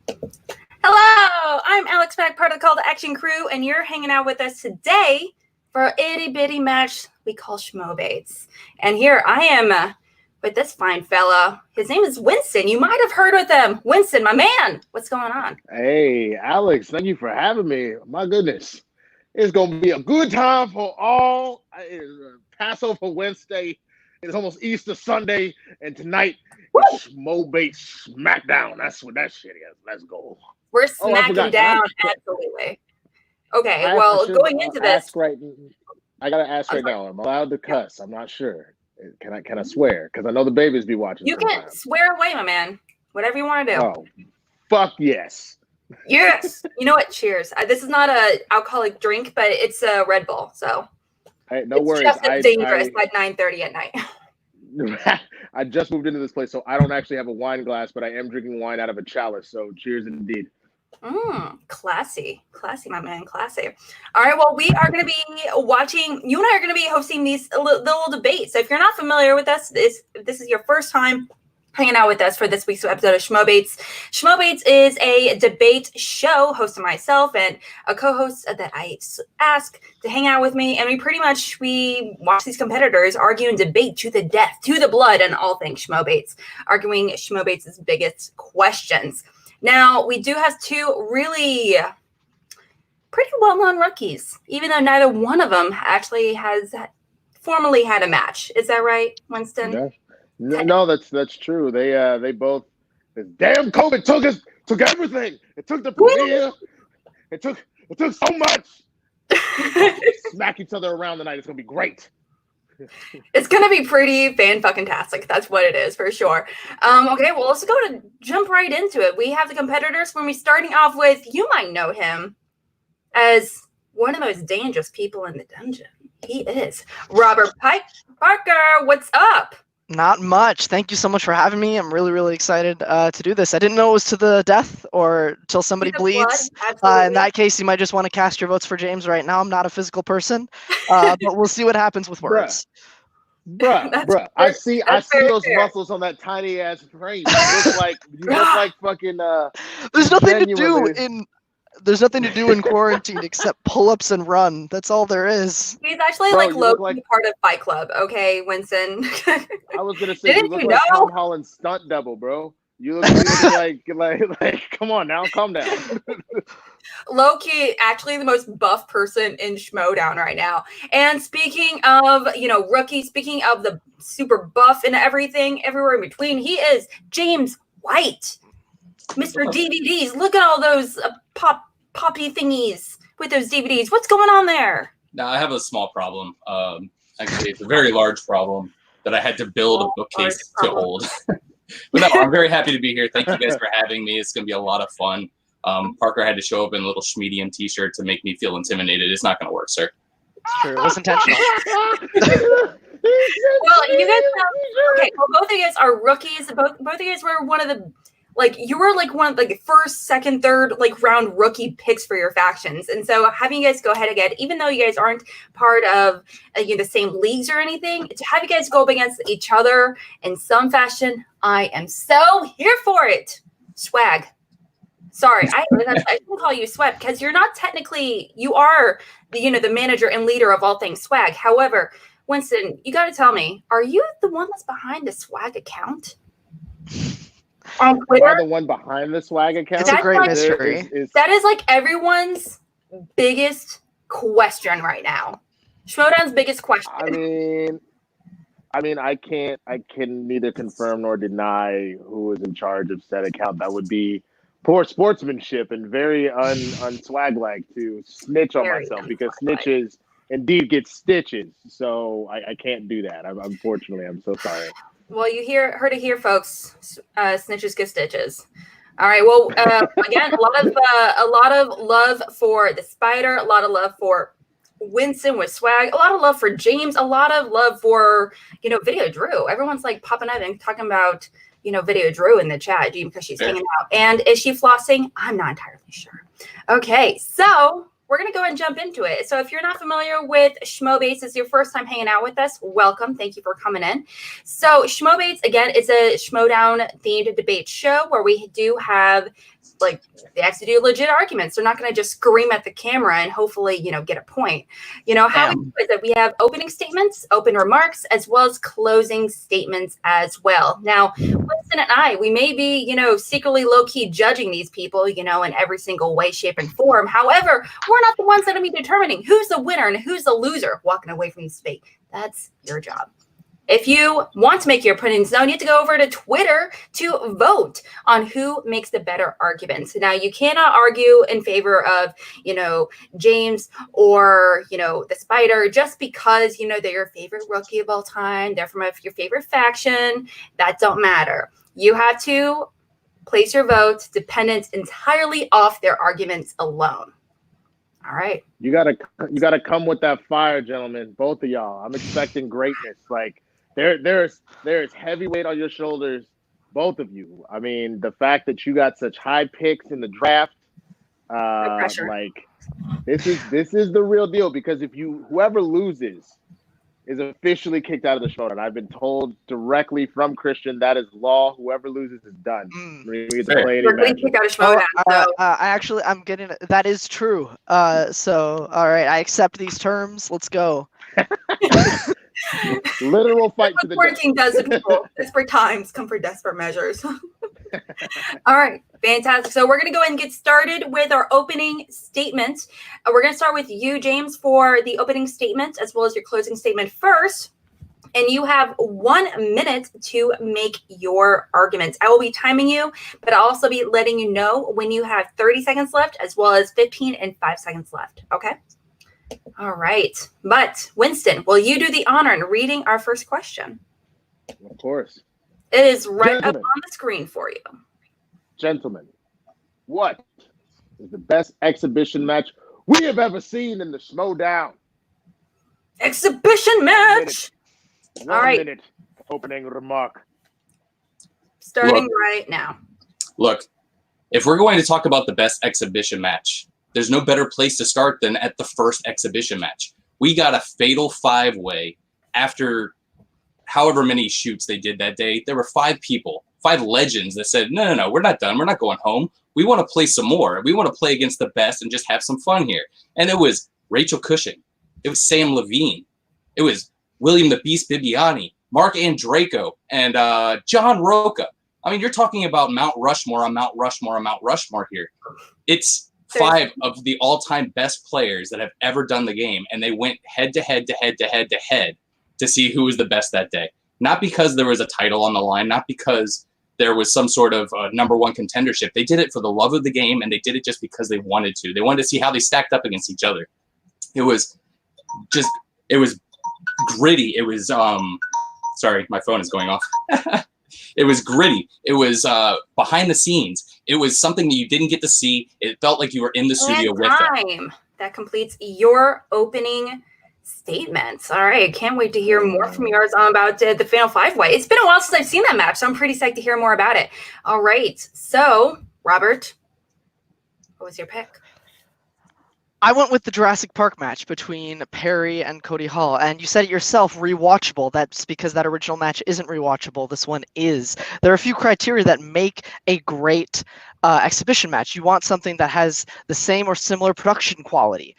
Hello, I'm Alex Mack, part of the Call to Action crew, and you're hanging out with us today for our itty bitty match we call Schmoebates. And here I am with this fine fella. His name is Winston. You might have heard of him. Winston, my man, what's going on? Hey, Alex, thank you for having me. My goodness, it's going to be a good time for all. It is Passover Wednesday. It's almost Easter Sunday, and tonight it's Schmoebates Smackdown. That's what that shit is. Let's go. We're smacking down, absolutely. Okay, well, going into this, I gotta ask right now. Am I allowed to cuss? I'm not sure. Can I swear? Because I know the babies be watching. You can swear away, my man. Whatever you want to do. Oh, fuck yes. Yes. You know what? Cheers. This is not a alcoholic drink, but it's a Red Bull. So hey, no worries. Just as dangerous at 9:30 at night. I just moved into this place, so I don't actually have a wine glass, but I am drinking wine out of a chalice. So cheers indeed. Classy, my man, classy. All right, well, we are going to be watching. You and I are going to be hosting these little debates. So if you're not familiar with us, if this is your first time hanging out with us for this week's episode of Schmoebates. Schmoebates is a debate show hosted by myself and a co-host that I ask to hang out with me. And we watch these competitors argue and debate to the death, to the blood, and all things Schmoebates, arguing Schmoebates' biggest questions. Now, we do have two really pretty well-known rookies, even though neither one of them actually has formally had a match. Is that right, Winston? Yeah. No, that's true. They both. Damn, COVID took everything. It took the premiere. It took so much. Smack each other around tonight. It's gonna be great. It's gonna be pretty fan-fucking-tastic. That's what it is for sure. Okay, well, let's jump right into it. We have the competitors. When we're starting off with, you might know him as one of the most dangerous people in the dungeon. He is Robert Parker. What's up? Not much. Thank you so much for having me. I'm really, really excited to do this. I didn't know it was to the death or till somebody bleeds. In that case, you might just want to cast your votes for James right now. I'm not a physical person, but we'll see what happens with words. Bruh. I see those muscles on that tiny ass frame. You look like fucking. There's nothing to do in. There's nothing to do in quarantine except pull-ups and run. That's all there is. He's actually low-key part of Fight Club, okay, Winston? I was gonna say you look like Tom Holland's stunt double, bro. You look like come on now, calm down. Low-key, actually the most buff person in Schmodown right now. And speaking of, rookie, speaking of the super buff and everything, everywhere in between, he is James White. Mr. DVDs, look at all those poppy thingies with those DVDs. What's going on there? Now, I have a small problem. Actually, it's a very large problem that I had to build a bookcase to hold. But no, I'm very happy to be here. Thank you guys for having me. It's going to be a lot of fun. Parker had to show up in a little Schmoedown t-shirt to make me feel intimidated. It's not going to work, sir. Sure, it was intentional. Well, you guys both of you guys are rookies. Both of you guys were one of the you were one of the first, second, third round rookie picks for your factions. And so having you guys go head again, even though you guys aren't part of the same leagues or anything, to have you guys go up against each other in some fashion, I am so here for it. Swag. Sorry, I shouldn't call you Swag because you're not technically, you are the manager and leader of all things Swag. However, Winston, you got to tell me, are you the one that's behind the Swag account? On Twitter? Am I the one behind the Swag account? It's a great mystery. That is everyone's biggest question right now. Schmodown's biggest question. I can neither confirm nor deny who is in charge of said account. That would be poor sportsmanship and very unswag-like to snitch on myself because snitches indeed get stitches. So I can't do that. Unfortunately, I'm so sorry. Well, you heard it here, folks. Snitches get stitches. All right. Well, again, a lot of love for the Spider. A lot of love for Winston with Swag. A lot of love for James. A lot of love for Video Drew. Everyone's popping up and talking about Video Drew in the chat because she's hanging out. And is she flossing? I'm not entirely sure. Okay, so we're going to go ahead and jump into it. So if you're not familiar with Schmoebates, it's your first time hanging out with us, welcome. Thank you for coming in. So Schmoebates, again, is a Schmodown themed debate show where we do have, like, they actually do legit arguments. They're not going to just scream at the camera and hopefully, you know, get a point. You know, how we do is that we have opening statements, open remarks, as well as closing statements as well. Now, Winston and I, we may be, you know, secretly low-key judging these people, you know, in every single way, shape, and form. However, we're not the ones that are going to be determining who's the winner and who's the loser walking away from this debate. That's your job. If you want to make your opinions known, you have to go over to Twitter to vote on who makes the better arguments. Now, you cannot argue in favor of, you know, James or, you know, the Spider just because, you know, they're your favorite rookie of all time. They're from your favorite faction. That don't matter. You have to place your vote dependent entirely off their arguments alone. All right. You gotta come with that fire, gentlemen. Both of y'all. I'm expecting greatness. Like, there's heavyweight on your shoulders, both of you. I mean, the fact that you got such high picks in the draft, like, this is the real deal. Because if whoever loses is officially kicked out of the Schmodown. I've been told directly from Christian that is law. Whoever loses is done. We're getting kicked out of Schmodown. I'm getting it. That is true. So all right, I accept these terms. Let's go. Literal fight to the death. Does it, people. Desperate times come for desperate measures. All right, fantastic. So we're going to go ahead and get started with our opening statement. We're going to start with you, James, for the opening statement as well as your closing statement first. And you have 1 minute to make your arguments. I will be timing you, but I'll also be letting you know when you have 30 seconds left as well as 15 and 5 seconds left. Okay? All right. But Winston, will you do the honor in reading our first question? Of course. It is right up on the screen for you. Gentlemen, what is the best exhibition match we have ever seen in the Schmodown? Exhibition match! One minute opening remark. Starting right now. Look, if we're going to talk about the best exhibition match, there's no better place to start than at the first exhibition match. We got a fatal 5-way after however many shoots they did that day. There were 5 people, 5 legends that said, no, we're not done. We're not going home. We want to play some more. We want to play against the best and just have some fun here. And it was Rachel Cushing. It was Sam Levine. It was William the Beast Bibiani, Mark Andraco, and John Roca. I mean, you're talking about Mount Rushmore on Mount Rushmore on Mount Rushmore here. It's 5 of the all-time best players that have ever done the game, and they went head-to-head to see who was the best that day. Not because there was a title on the line, not because there was some sort of #1 contendership. They did it for the love of the game, and they did it just because they wanted to. They wanted to see how they stacked up against each other. It was gritty. It was, sorry, my phone is going off. It was gritty. It was behind the scenes. It was something that you didn't get to see. It felt like you were in the studio with them. That completes your opening statements. All right. Can't wait to hear more from yours on about the Fatal 5-way. It's been a while since I've seen that match, so I'm pretty psyched to hear more about it. All right. So, Robert, what was your pick? I went with the Jurassic Park match between Perry and Cody Hall, and you said it yourself, rewatchable. That's because that original match isn't rewatchable. This one is. There are a few criteria that make a great exhibition match. You want something that has the same or similar production quality.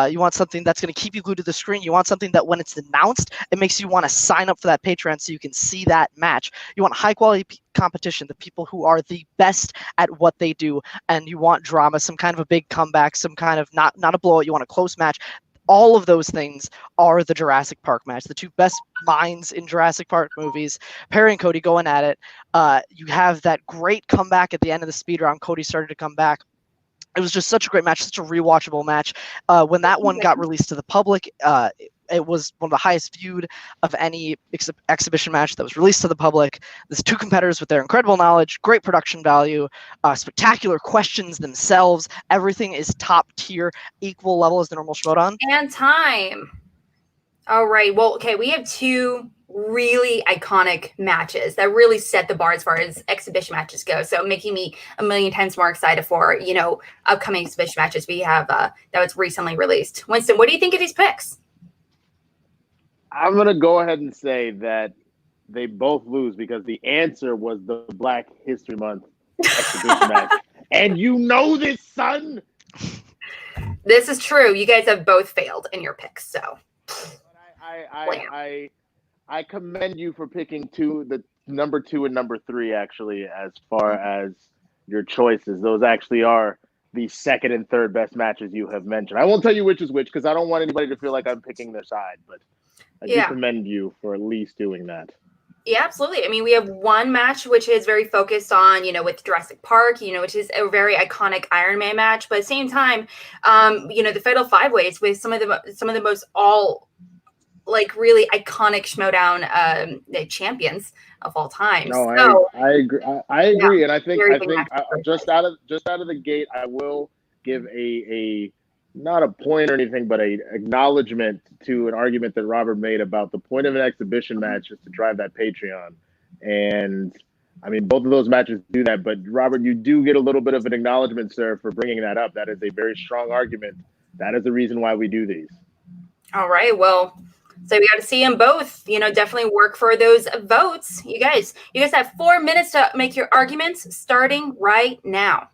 You want something that's going to keep you glued to the screen. You want something that when it's announced, it makes you want to sign up for that Patreon so you can see that match. You want high quality competition, the people who are the best at what they do, and you want drama, some kind of a big comeback, some kind of not a blowout. You want a close match. All of those things are the Jurassic Park match. The 2 best minds in Jurassic Park movies, Perry and Cody going at it. You have that great comeback at the end of the speed round. Cody started to come back. It was just such a great match, such a rewatchable match. When that one got released to the public, it was one of the highest viewed of any exhibition match that was released to the public. There's 2 competitors with their incredible knowledge, great production value, spectacular questions themselves. Everything is top tier, equal level as the normal Schmodown. And time. All right. Well, okay, we have 2 really iconic matches that really set the bar as far as exhibition matches go. So making me a million times more excited for, upcoming exhibition matches we have that was recently released. Winston, what do you think of these picks? I'm going to go ahead and say that they both lose because the answer was the Black History Month exhibition match. And you know this, son. This is true. You guys have both failed in your picks, so. I commend you for picking the number 2 and number 3, actually, as far as your choices. Those actually are the second and third best matches you have mentioned. I won't tell you which is which because I don't want anybody to feel like I'm picking their side, but I do commend you for at least doing that. Yeah, absolutely. I mean, we have one match which is very focused on, with Jurassic Park, which is a very iconic Iron Man match. But at the same time, the Fatal Five Ways with some of the most really iconic Schmodown champions of all time. No, I agree. I agree, and I think just out of the gate, I will give a not a point or anything, but a acknowledgement to an argument that Robert made about the point of an exhibition match is to drive that Patreon. And I mean, both of those matches do that. But Robert, you do get a little bit of an acknowledgement, sir, for bringing that up. That is a very strong argument. That is the reason why we do these. All right. Well, so we got to see them both, definitely work for those votes. You guys have 4 minutes to make your arguments starting right now.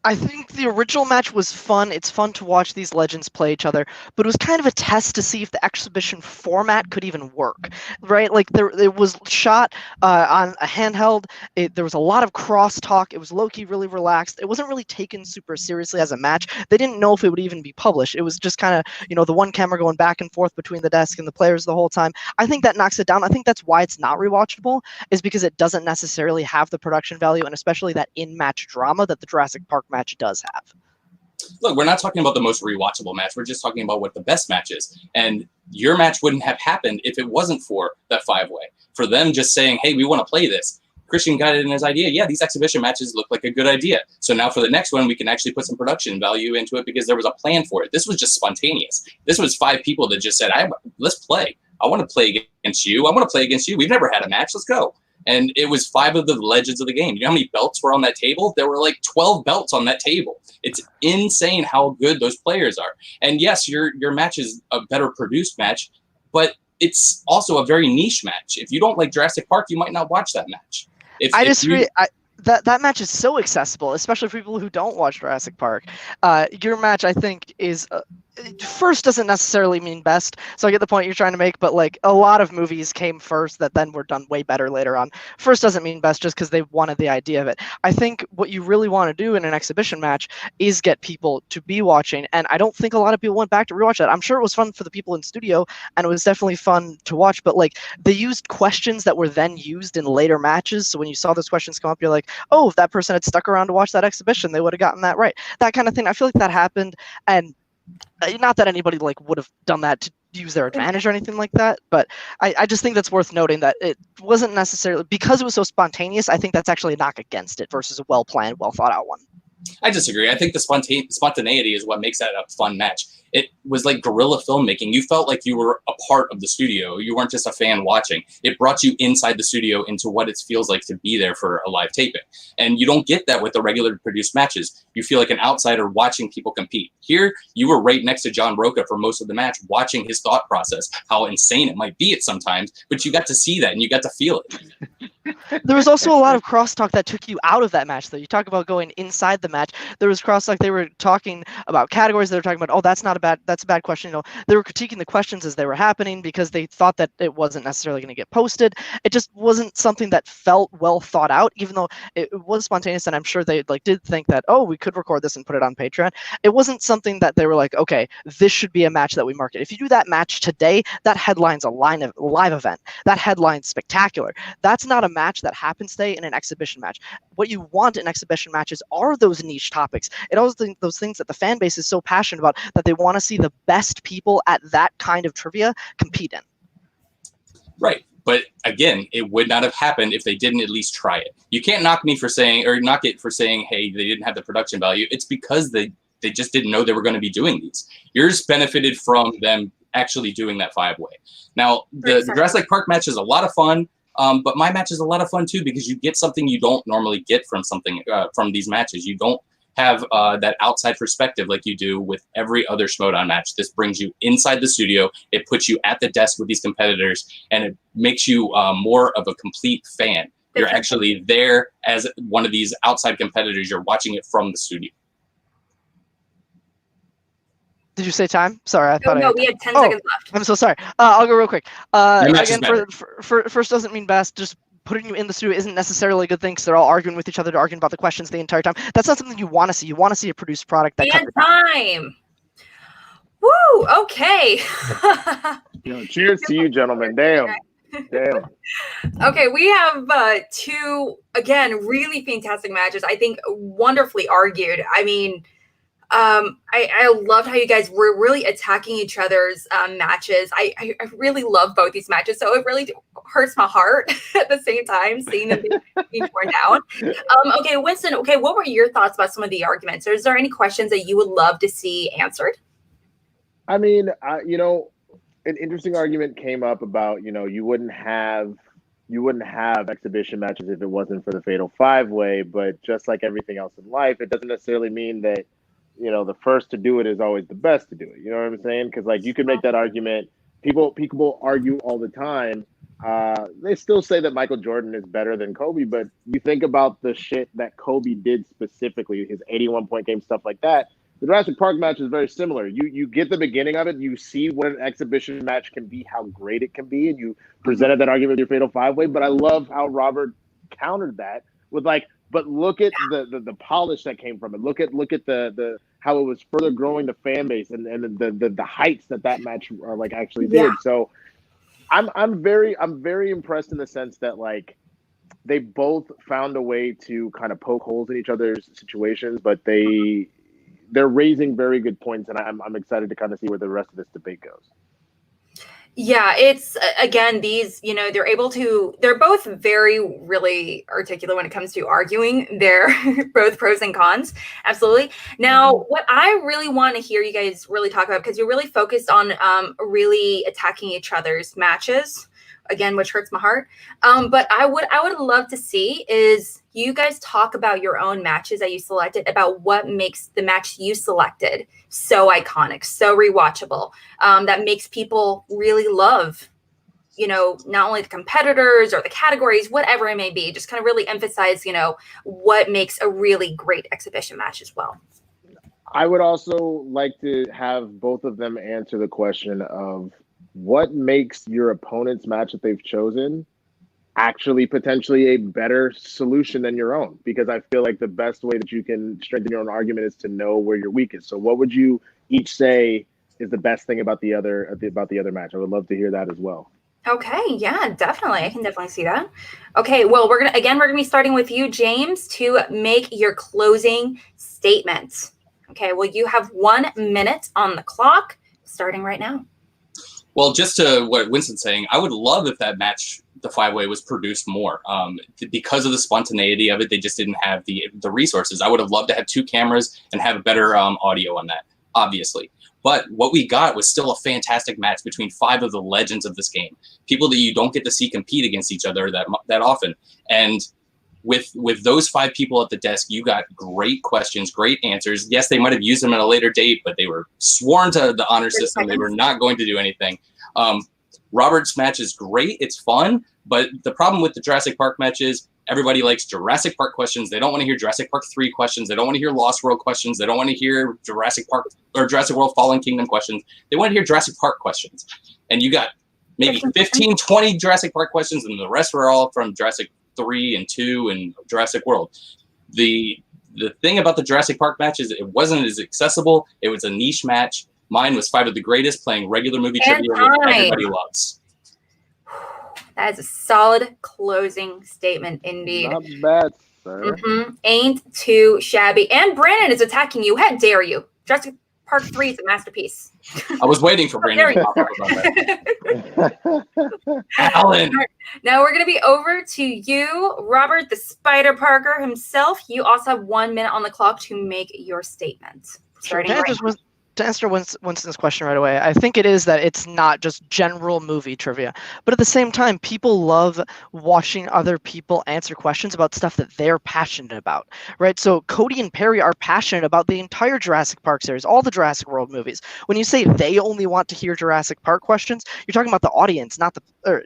I think the original match was fun. It's fun to watch these legends play each other, but it was kind of a test to see if the exhibition format could even work, right? Like it was shot on a handheld. There was a lot of crosstalk. It was low-key really relaxed. It wasn't really taken super seriously as a match. They didn't know if it would even be published. It was just kind of, the one camera going back and forth between the desk and the players the whole time. I think that knocks it down. I think that's why it's not rewatchable, is because it doesn't necessarily have the production value and especially that in-match drama that the Jurassic Park match does have. Look, we're not talking about the most rewatchable match. We're just talking about what the best match is. And your match wouldn't have happened if it wasn't for that 5-way. For them just saying, hey, we want to play this. Christian got it in his idea. Yeah, these exhibition matches look like a good idea. So now for the next one, we can actually put some production value into it because there was a plan for it. This was just spontaneous. This was 5 people that just said, let's play. I want to play against you. I want to play against you. We've never had a match. Let's go. And it was 5 of the legends of the game. You know how many belts were on that table? There were like 12 belts on that table. It's insane how good those players are. And yes, your match is a better produced match, but it's also a very niche match. If you don't like Jurassic Park, you might not watch that match. I disagree. That match is so accessible, especially for people who don't watch Jurassic Park. Your match, I think, is first doesn't necessarily mean best. So I get the point you're trying to make, but like a lot of movies came first that then were done way better later on. First doesn't mean best just because they wanted the idea of it. I think what you really want to do in an exhibition match is get people to be watching. And I don't think a lot of people went back to rewatch that. I'm sure it was fun for the people in studio and it was definitely fun to watch, but like they used questions that were then used in later matches. So when you saw those questions come up, you're like, oh, if that person had stuck around to watch that exhibition, they would have gotten that right. That kind of thing. I feel like that happened. And not that anybody like would have done that to use their advantage or anything like that, but I just think that's worth noting that it wasn't necessarily because it was so spontaneous. I think that's actually a knock against it versus a well-planned, well-thought-out one. I disagree. I think the spontaneity is what makes that a fun match. It was like guerrilla filmmaking. You felt like you were a part of the studio. You weren't just a fan watching. It brought you inside the studio into what it feels like to be there for a live taping. And you don't get that with the regular produced matches. You feel like an outsider watching people compete. Here, you were right next to John Roca for most of the match, watching his thought process, how insane it might be at sometimes, but you got to see that and you got to feel it. There was also a lot of crosstalk that took you out of that match, though. You talk about going inside the match. There was crosstalk. They were talking about categories. They were talking about, oh, that's a bad question. They were critiquing the questions as they were happening because they thought that it wasn't necessarily going to get posted. It just wasn't something that felt well thought out, even though it was spontaneous. And I'm sure they did think that, oh, we could record this and put it on Patreon. It wasn't something that they were like, okay, this should be a match that we market. If you do that match today, that headline's a live event. That headline's spectacular. That's not a match that happens today in an exhibition match. What you want in exhibition matches are those niche topics. It also those things that the fan base is so passionate about that they want to see the best people at that kind of trivia compete in. Right. But again, it would not have happened if they didn't at least try it. You can't knock me for saying, or knock it for saying, hey, they didn't have the production value. It's because they just didn't know they were going to be doing these. Yours benefited from them actually doing that 5-way. Now, the Jurassic Park match is a lot of fun, but my match is a lot of fun too because you get something you don't normally get from from these matches. You don't have that outside perspective like you do with every other Schmodown match. This brings you inside the studio. It puts you at the desk with these competitors, and it makes you more of a complete fan. You're actually there as one of these outside competitors. You're watching it from the studio. Did you say time? Sorry, I thought we had 10 seconds left. I'm so sorry. I'll go real quick. Again, first doesn't mean best. Just putting you in the studio isn't necessarily a good thing because they're all arguing with each other. They're arguing about the questions the entire time. That's not something you want to see. You want to see a produced product that covers time. Woo! Okay. Cheers to you, gentlemen. Damn. Okay, we have two, again, really fantastic matches. I think wonderfully argued. I mean, I loved how you guys were really attacking each other's matches. I really love both these matches, so it really hurts my heart at the same time seeing them being torn down. Okay, Winston. Okay, what were your thoughts about some of the arguments? Or is there any questions that you would love to see answered? I mean, an interesting argument came up about, you wouldn't have exhibition matches if it wasn't for the Fatal 5-way, but just like everything else in life, it doesn't necessarily mean that, the first to do it is always the best to do it. You know what I'm saying? Because like you could make that argument. People argue all the time. They still say that Michael Jordan is better than Kobe, but you think about the shit that Kobe did specifically, his 81-point game, stuff like that. The Jurassic Park match is very similar. You get the beginning of it, you see what an exhibition match can be, how great it can be, and you presented that argument with your Fatal 5-way. But I love how Robert countered that with but look at the polish that came from it. Look at the how it was further growing the fan base and the heights that match actually did. So I'm very impressed in the sense that they both found a way to kind of poke holes in each other's situations, but they're raising very good points, and I'm excited to kind of see where the rest of this debate goes. Yeah, it's again, these, they're both very, really articulate when it comes to arguing. They're both pros and cons. Absolutely. Now, what I really want to hear you guys really talk about, because you're really focused on really attacking each other's matches, again, which hurts my heart. But I would love to see is you guys talk about your own matches that you selected, about what makes the match you selected so iconic, so rewatchable, that makes people really love, not only the competitors or the categories, whatever it may be, just kind of really emphasize, what makes a really great exhibition match as well. I would also like to have both of them answer the question of what makes your opponent's match that they've chosen actually potentially a better solution than your own, because I feel like the best way that you can strengthen your own argument is to know where you're weakest. So what would you each say is the best thing about the other match? I would love to hear that as well. Okay, yeah, definitely. I can definitely see that. Okay, well, we're gonna be starting with you, James, to make your closing statement. Okay, well, you have 1 minute on the clock, starting right now. Well, just to what Winston's saying, I would love if that match, the 5-way, was produced more. Because of the spontaneity of it, they just didn't have the resources. I would have loved to have 2 cameras and have better audio on that, obviously. But what we got was still a fantastic match between 5 of the legends of this game, people that you don't get to see compete against each other that often. And with those 5 people at the desk, you got great questions, great answers. Yes, they might have used them at a later date, but they were sworn to the honor system. They were not going to do anything. Robert's match is great. It's fun. But the problem with the Jurassic Park match is everybody likes Jurassic Park questions. They don't want to hear Jurassic Park 3 questions. They don't want to hear Lost World questions. They don't want to hear Jurassic Park or Jurassic World Fallen Kingdom questions. They want to hear Jurassic Park questions. And you got maybe 15, 20 Jurassic Park questions, and the rest were all from Jurassic 3 and 2 and Jurassic World. The thing about the Jurassic Park match is it wasn't as accessible. It was a niche match. Mine was 5 of the greatest playing regular movie trivia, which everybody loves. That is a solid closing statement indeed. Not bad, sir. Ain't too shabby. And Brandon is attacking you. How dare you? Jurassic Park 3 is a masterpiece. I was waiting for Brandon to pop up about that. Alan. Now we're going to be over to you, Robert the Spider Parker himself. You also have 1 minute on the clock to make your statement. Starting right now. to answer Winston's question right away, I think it is that it's not just general movie trivia, but at the same time, people love watching other people answer questions about stuff that they're passionate about, right? So Cody and Perry are passionate about the entire Jurassic Park series, all the Jurassic World movies. When you say they only want to hear Jurassic Park questions, you're talking about the audience, not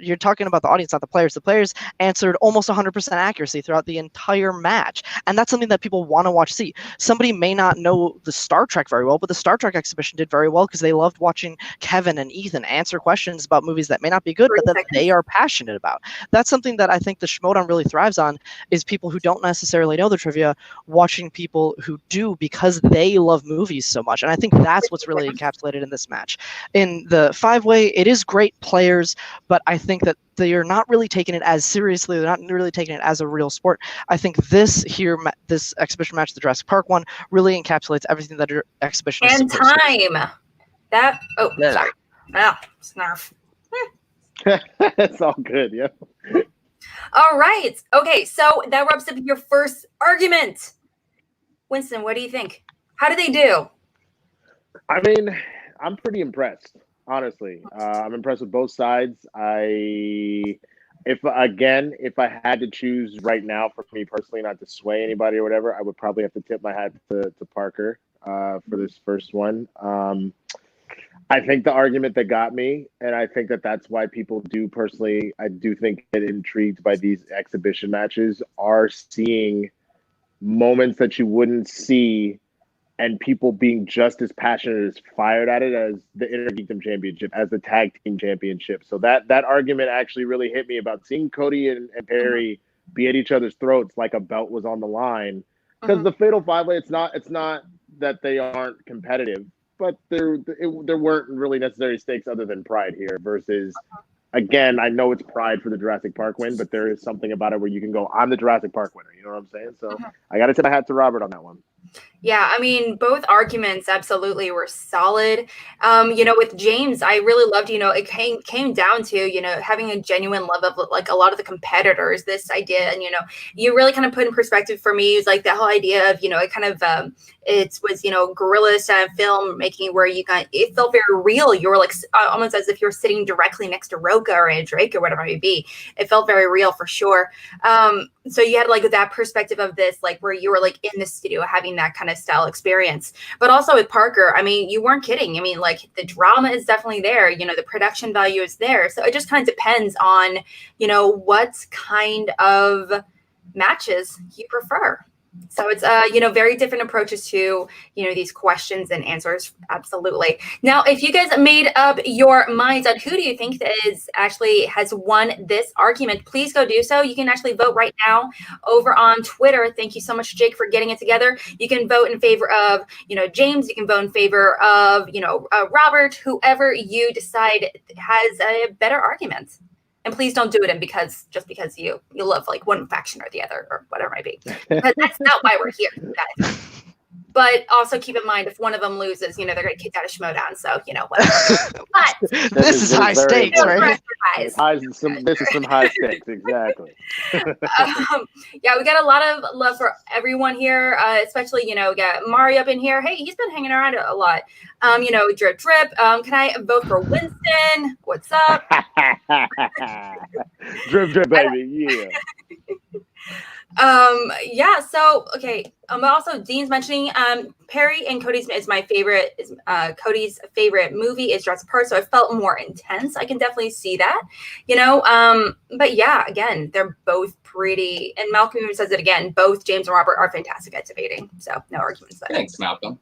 you're talking about the audience, not the players. The players answered almost 100% accuracy throughout the entire match, and that's something that people want to watch. See, somebody may not know the Star Trek very well, but the Star Trek exhibition did very well because they loved watching Kevin and Ethan answer questions about movies that may not be good, but that they are passionate about. That's something that I think the Schmodown really thrives on, is people who don't necessarily know the trivia watching people who do because they love movies so much. And I think that's what's really encapsulated in this match. In the five-way, it is great players, but I think that they are not really taking it as seriously. They're not really taking it as a real sport. I think this exhibition match, the Jurassic Park one, really encapsulates everything that an exhibition is supposed to be. That, snarf. It's all good, yeah. All right. Okay, so that wraps up your first argument. Winston, what do you think? How did they do? I mean, I'm pretty impressed, honestly. I'm impressed with both sides. If I had to choose right now, for me personally, not to sway anybody or whatever, I would probably have to tip my hat to Parker for this first one. I think the argument that got me, and I think that that's why people do personally, I do think get intrigued by these exhibition matches, are seeing moments that you wouldn't see and people being just as passionate, as fired at it as the Intergeekdom Championship, as the Tag Team Championship. So that argument actually really hit me about seeing Cody and Perry be at each other's throats like a belt was on the line. Because the Fatal Five-Way, it's not that they aren't competitive, but there weren't really necessary stakes other than pride here versus, again, I know it's pride for the Jurassic Park win, but there is something about it where you can go, I'm the Jurassic Park winner. You know what I'm saying? So I got to tip my hat to Robert on that one. Yeah, I mean, both arguments absolutely were solid. With James, I really loved, it came down to, having a genuine love of like a lot of the competitors, this idea. And, you really kind of put in perspective for me, is like the whole idea of, it kind of, it was, guerrilla style film making where it felt very real. You were like almost as if you're sitting directly next to Roka or Drake or whatever it may be. It felt very real for sure. So you had like that perspective of this, like where you were like in the studio having that kind of style experience. But also with Parker, I mean, you weren't kidding. I mean, like the drama is definitely there, the production value is there. So it just kind of depends on, what kind of matches you prefer. So it's, very different approaches to, these questions and answers. Absolutely. Now, if you guys made up your minds on who do you think has won this argument, please go do so. You can actually vote right now over on Twitter. Thank you so much, Jake, for getting it together. You can vote in favor of, James. You can vote in favor of, Robert, whoever you decide has a better argument. And please don't do it because you love like one faction or the other or whatever it might be. Because that's not why we're here, guys. But also keep in mind, if one of them loses, they're going to kick out of Schmodown. So, whatever. But this is high stakes, right? This is some high stakes, exactly. Yeah, we got a lot of love for everyone here, especially, we got Mari up in here. Hey, he's been hanging around a lot. Drip. Can I vote for Winston? What's up? Drip, baby, yeah. So, okay. Also, Dean's mentioning Perry and Cody's is my favorite. Cody's favorite movie is Jurassic Park, so I felt more intense. I can definitely see that, But yeah, again, they're both pretty. And Malcolm even says it again. Both James and Robert are fantastic at debating, so no arguments there. Thanks, Malcolm.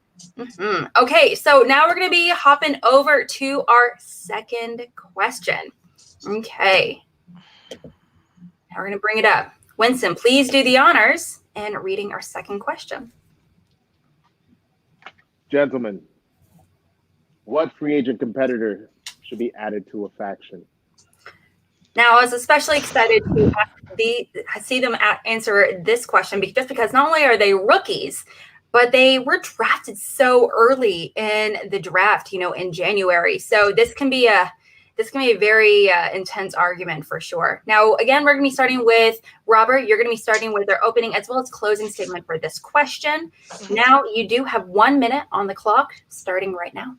Okay, so now we're gonna be hopping over to our second question. Okay, now we're gonna bring it up. Winston, please do the honors in reading our second question. Gentlemen, what free agent competitor should be added to a faction? Now, I was especially excited to see them answer this question just because not only are they rookies, but they were drafted so early in the draft, in January. So this can be This can be a very intense argument for sure. Now, again, we're going to be starting with Robert. You're going to be starting with their opening as well as closing statement for this question. Now, you do have 1 minute on the clock, starting right now.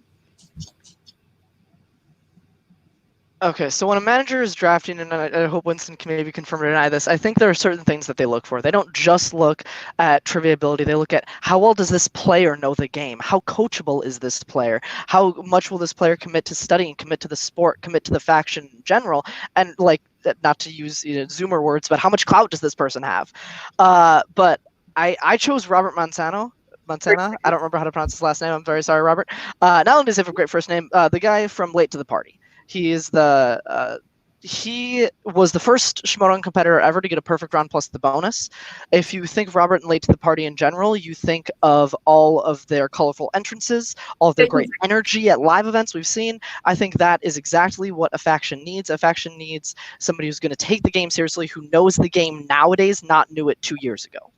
Okay, so when a manager is drafting, and I hope Winston can maybe confirm or deny this, I think there are certain things that they look for. They don't just look at trivia ability. They look at how well does this player know the game? How coachable is this player? How much will this player commit to studying, commit to the sport, commit to the faction in general? And like, not to use Zoomer words, but how much clout does this person have? But I chose Robert Montana. I don't remember how to pronounce his last name. I'm very sorry, Robert. Not only does he have a great first name, the guy from Late to the Party. He was the first Schmodown competitor ever to get a perfect round plus the bonus. If you think of Robert and Late to the Party in general, you think of all of their colorful entrances, all of their great energy at live events we've seen. I think that is exactly what a faction needs. A faction needs somebody who's going to take the game seriously, who knows the game nowadays, not knew it 2 years ago.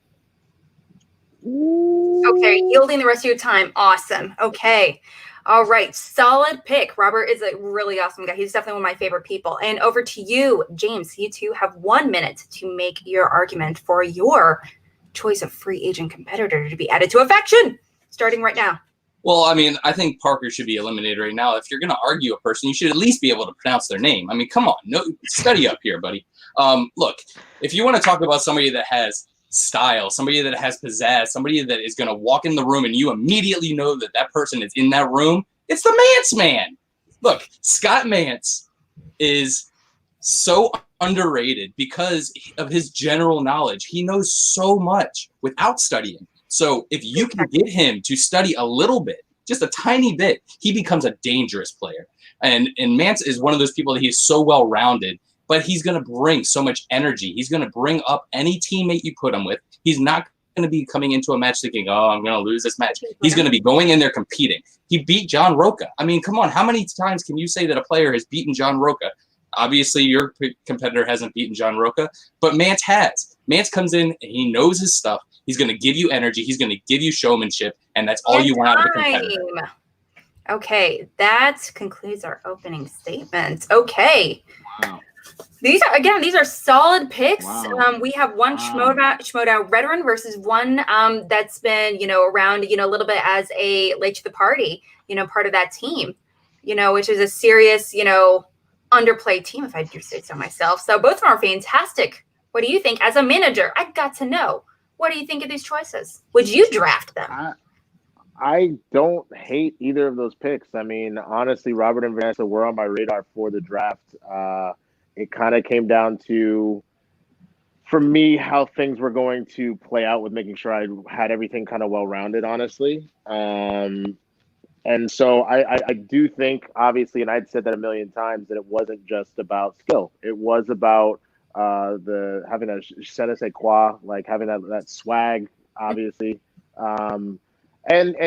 Okay, yielding the rest of your time. Awesome. Okay. All right, solid pick. Robert is a really awesome guy. He's definitely one of my favorite people. And over to you, James. You two have 1 minute to make your argument for your choice of free agent competitor to be added to a faction, starting right now. Well, I mean, I think Parker should be eliminated right now. If you're going to argue a person, you should at least be able to pronounce their name. I mean, come on, no, study up here, buddy. Look, if you want to talk about somebody that has style, somebody that has pizzazz, somebody that is going to walk in the room and you immediately know that that person is in that room, it's the Mance man. Look, Scott Mance is so underrated because of his general knowledge. He knows so much without studying. So if you can get him to study a little bit, just a tiny bit, he becomes a dangerous player. And Mance is one of those people that he's so well-rounded, but he's going to bring so much energy. He's going to bring up any teammate you put him with. He's not going to be coming into a match thinking, oh, I'm going to lose this match. He's going to be going in there competing. He beat John Roca. I mean, come on. How many times can you say that a player has beaten John Roca? Obviously, your competitor hasn't beaten John Roca, but Mance has. Mance comes in and he knows his stuff. He's going to give you energy. He's going to give you showmanship, and that's all you want out of a competitor. Okay, that concludes our opening statement. Okay. Wow. These are solid picks. Wow. We have one Schmodown veteran versus one that's been, around, a little bit as a late to the party, part of that team, which is a serious, underplayed team, if I do say so myself. So both of them are fantastic. What do you think? As a manager, I got to know. What do you think of these choices? Would you draft them? I don't hate either of those picks. I mean, honestly, Robert and Vanessa were on my radar for the draft. It kind of came down to, for me, how things were going to play out with making sure I had everything kind of well-rounded, honestly. And so I do think, obviously, and I'd said that a million times, that it wasn't just about skill. It was about having a je ne sais quoi, like having that swag, obviously. And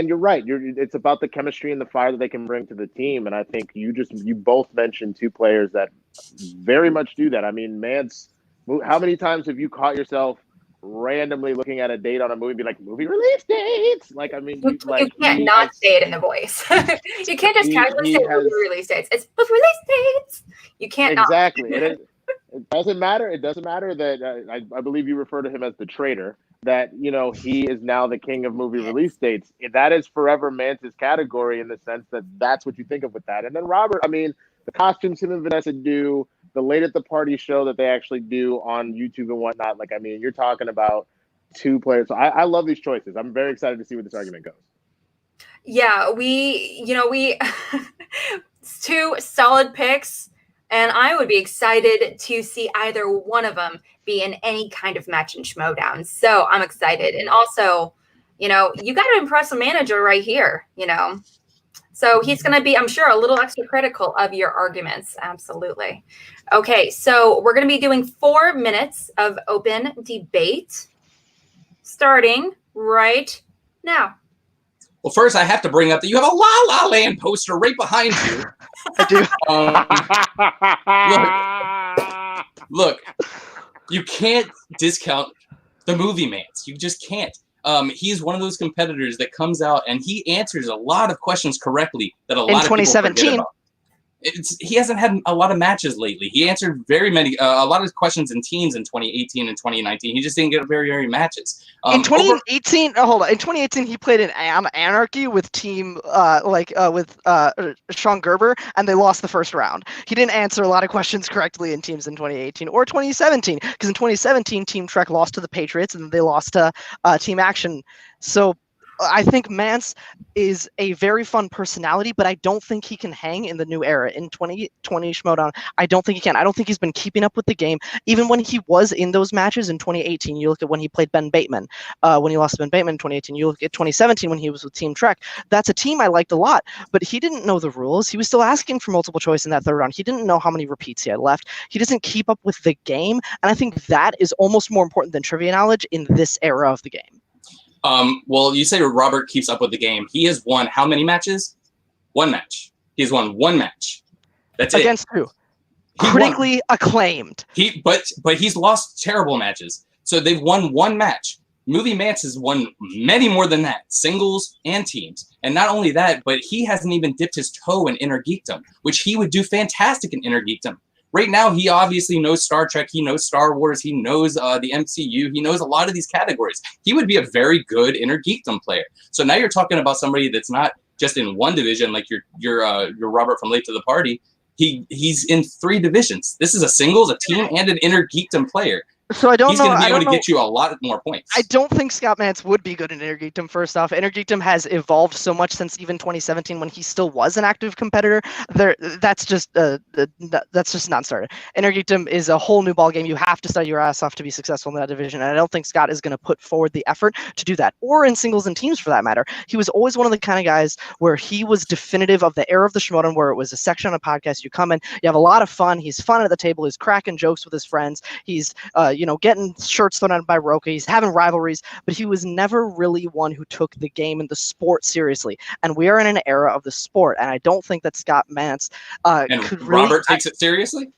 you're right. It's about the chemistry and the fire that they can bring to the team. And I think you both mentioned two players that very much do that. I mean, Mance, how many times have you caught yourself randomly looking at a date on a movie and be like, movie release dates? Like, I mean, you can't not say it in the voice. You can't just casually say movie release dates. It's movie release dates. You can't. Exactly. And it doesn't matter. It doesn't matter that I believe you refer to him as the traitor. That, he is now the king of movie release dates. That is forever Mance's category in the sense that that's what you think of with that. And then Robert, I mean, the costumes him and Vanessa do, the Late at the Party show that they actually do on YouTube and whatnot. Like, I mean, you're talking about two players. So I love these choices. I'm very excited to see where this argument goes. Yeah, we two solid picks. And I would be excited to see either one of them be in any kind of match in Schmodown. So I'm excited. And also, you got to impress a manager right here, So he's going to be, I'm sure, a little extra critical of your arguments. Absolutely. Okay, so we're going to be doing 4 minutes of open debate starting right now. Well, first, I have to bring up that you have a La La Land poster right behind you. I do. Look, you can't discount the movie Mance. You just can't. He's one of those competitors that comes out and he answers a lot of questions correctly that a lot of people forget about. He hasn't had a lot of matches lately. He answered very many, a lot of questions in teams in 2018 and 2019. He just didn't get very, very matches. In 2018, hold on. In 2018, he played in Anarchy with team with Sean Gerber, and they lost the first round. He didn't answer a lot of questions correctly in teams in 2018 or 2017, because in 2017, Team Trek lost to the Patriots, and they lost to Team Action. So I think Mance is a very fun personality, but I don't think he can hang in the new era. In 2020 Schmodown, I don't think he can. I don't think he's been keeping up with the game. Even when he was in those matches in 2018, you look at when he played Ben Bateman, when he lost to Ben Bateman in 2018, you look at 2017 when he was with Team Trek. That's a team I liked a lot, but he didn't know the rules. He was still asking for multiple choice in that third round. He didn't know how many repeats he had left. He doesn't keep up with the game, and I think that is almost more important than trivia knowledge in this era of the game. Well, you say Robert keeps up with the game. He has won how many matches? One match. He has won one match. That's it. Against who? Critically acclaimed. But he's lost terrible matches. So they've won one match. Movie Mance has won many more than that, singles and teams. And not only that, but he hasn't even dipped his toe in Inner Geekdom, which he would do fantastic in Inner Geekdom. Right now, he obviously knows Star Trek, he knows Star Wars, he knows the MCU, he knows a lot of these categories. He would be a very good Inner Geekdom player. So now you're talking about somebody that's not just in one division, like your Robert from Late to the Party. He's in 3 divisions. This is a singles, a team, and an Inner Geekdom player. So I don't He's know. He's going to be able to get you a lot more points. I don't think Scott Mance would be good in Inner Geekdom. First off, Inner Geekdom has evolved so much since even 2017 when he still was an active competitor. That's just non-starter. Inner Geekdom is a whole new ballgame. You have to study your ass off to be successful in that division, and I don't think Scott is going to put forward the effort to do that, or in singles and teams for that matter. He was always one of the kind of guys where he was definitive of the era of the Schmodown, where it was a section on a podcast. You come in, you have a lot of fun. He's fun at the table. He's cracking jokes with his friends. He's getting shirts thrown out by Roka. He's having rivalries, but he was never really one who took the game and the sport seriously. And we are in an era of the sport, and I don't think that Scott Mance could really. Robert takes it seriously?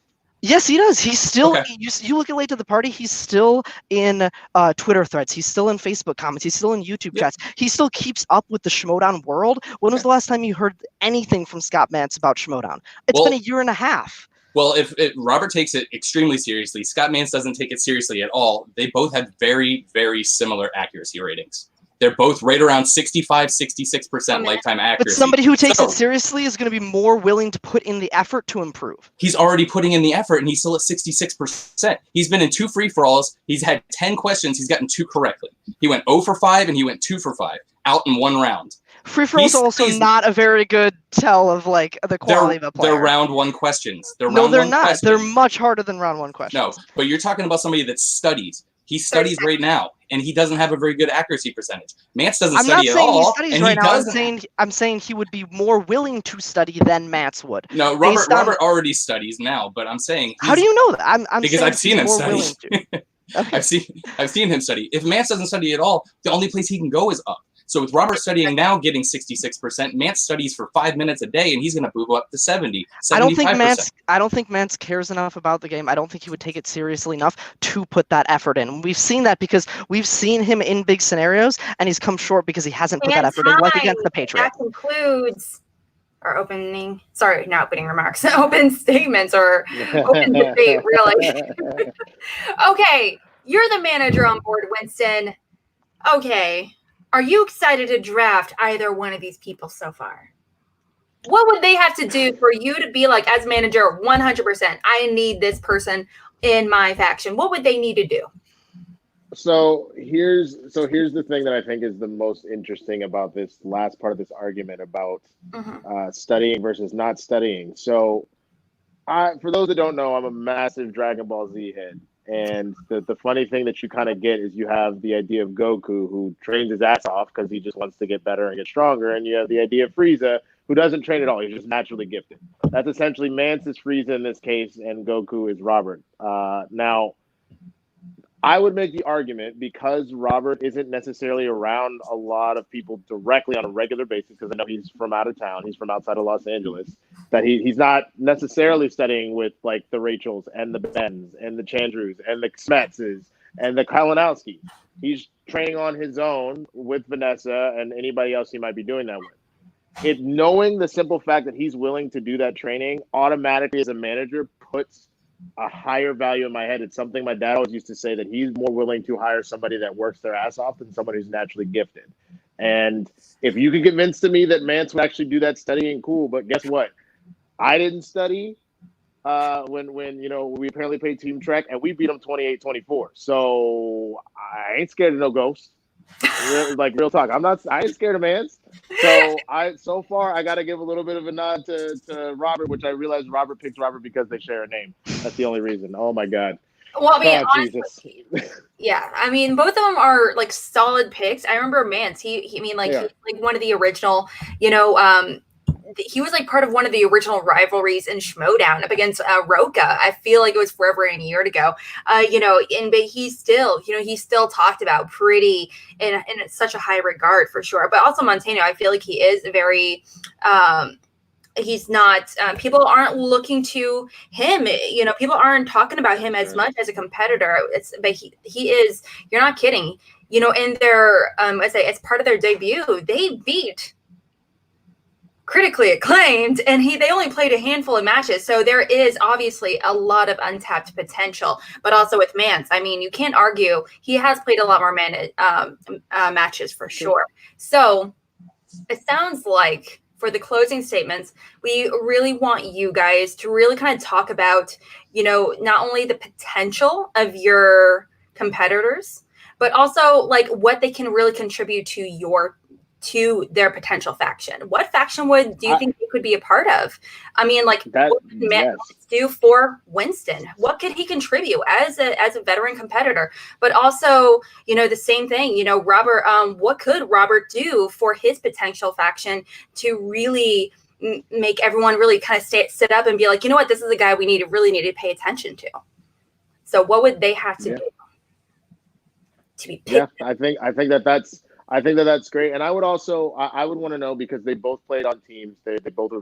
Yes, he does. He's still. Okay. You look at Late to the Party. He's still in Twitter threads. He's still in Facebook comments. He's still in YouTube chats. He still keeps up with the Schmodown world. When was the last time you heard anything from Scott Mance about Schmodown? It's been a year and a half. Well, if Robert takes it extremely seriously, Scott Mance doesn't take it seriously at all. They both have very, very similar accuracy ratings. They're both right around 65, 66% lifetime accuracy. But somebody who takes it seriously is going to be more willing to put in the effort to improve. He's already putting in the effort, and he's still at 66%. He's been in 2 free-for-alls. He's had 10 questions. He's gotten 2 correctly. He went 0 for 5, and he went 2 for 5, out in 1 round. Free-for-alls are also not a very good tell of the quality of a player. They're round 1 questions. They're not. Questions. They're much harder than round 1 questions. No, but you're talking about somebody that studies. He studies right now, and he doesn't have a very good accuracy percentage. Mance doesn't study at all. I'm saying he would be more willing to study than Mance would. No, Robert already studies now, but I'm saying. How do you know that? Because I've seen him study. Okay. I've seen him study. If Mance doesn't study at all, the only place he can go is up. So with Robert studying now, getting 66%, Mance studies for 5 minutes a day, and he's going to move up to 70, 75%. I don't think Mance cares enough about the game. I don't think he would take it seriously enough to put that effort in. We've seen that because we've seen him in big scenarios, and he's come short because he hasn't put that effort in, like against the Patriots. That concludes our opening remarks, open statements, or open debate, really. Okay, you're the manager on board, Winston. Okay. Are you excited to draft either one of these people so far? What would they have to do for you to be like, as manager, 100%, I need this person in my faction? What would they need to do? So here's the thing that I think is the most interesting about this last part of this argument about studying versus not studying. So for those that don't know, I'm a massive Dragon Ball Z head. And the funny thing that you kind of get is you have the idea of Goku, who trains his ass off because he just wants to get better and get stronger. And you have the idea of Frieza, who doesn't train at all. He's just naturally gifted. That's essentially Mance is Frieza in this case, and Goku is Robert. Now, I would make the argument, because Robert isn't necessarily around a lot of people directly on a regular basis, because I know he's from out of town, he's from outside of Los Angeles, that he's not necessarily studying with like the Rachels and the Bens and the Chandrus and the Smetses and the Kalinowski. He's training on his own with Vanessa and anybody else he might be doing that with. knowing the simple fact that he's willing to do that training automatically as a manager puts a higher value in my head. It's something my dad always used to say, that he's more willing to hire somebody that works their ass off than somebody who's naturally gifted. And if you could convince me that Mance would actually do that studying, cool. But guess what? I didn't study when we apparently played team track, and we beat them 28-24. So I ain't scared of no ghosts. Real talk. I ain't scared of Mance. So far I got to give a little bit of a nod to Robert, which I realize Robert picked Robert because they share a name. That's the only reason. Oh my God. Well, I mean, honestly, yeah. I mean, both of them are like solid picks. I remember Mance. He was like one of the original, he was like part of one of the original rivalries in Schmoedown up against Roca. I feel like it was forever and a year ago. But he still talked about pretty in such a high regard for sure. But also Montano, I feel like he is very he's not people aren't looking to him, people aren't talking about him as much as a competitor. But he is, you're not kidding, in their as part of their debut, they beat critically acclaimed, and they only played a handful of matches, so there is obviously a lot of untapped potential. But also with Mance, I mean, you can't argue, he has played a lot more matches for sure. So it sounds like for the closing statements, we really want you guys to really kind of talk about, not only the potential of your competitors, but also like what they can really contribute to their potential faction. What faction do you think they could be a part of? I mean, like, what could Mance do for Winston? What could he contribute as a veteran competitor? But also, the same thing, Robert, what could Robert do for his potential faction to really make everyone really kind of sit up and be like, you know what, this is a guy we really need to pay attention to. So what would they have to do to be picked? Yeah, I think that's great. And I would also, I would want to know, because they both played on teams. They both are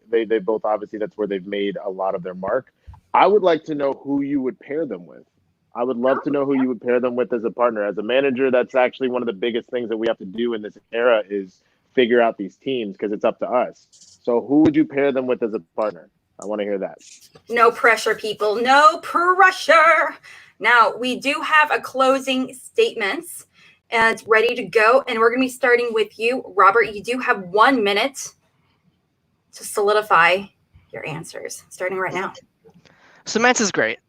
they both, obviously, that's where they've made a lot of their mark. I would like to know who you would pair them with. I would love to know who you would pair them with as a partner. As a manager, that's actually one of the biggest things that we have to do in this era, is figure out these teams, because it's up to us. So who would you pair them with as a partner? I want to hear that. No pressure, people. No pressure. Now, we do have a closing statements and ready to go. And we're going to be starting with you, Robert. You do have 1 minute to solidify your answers, starting right now. So Mance is great.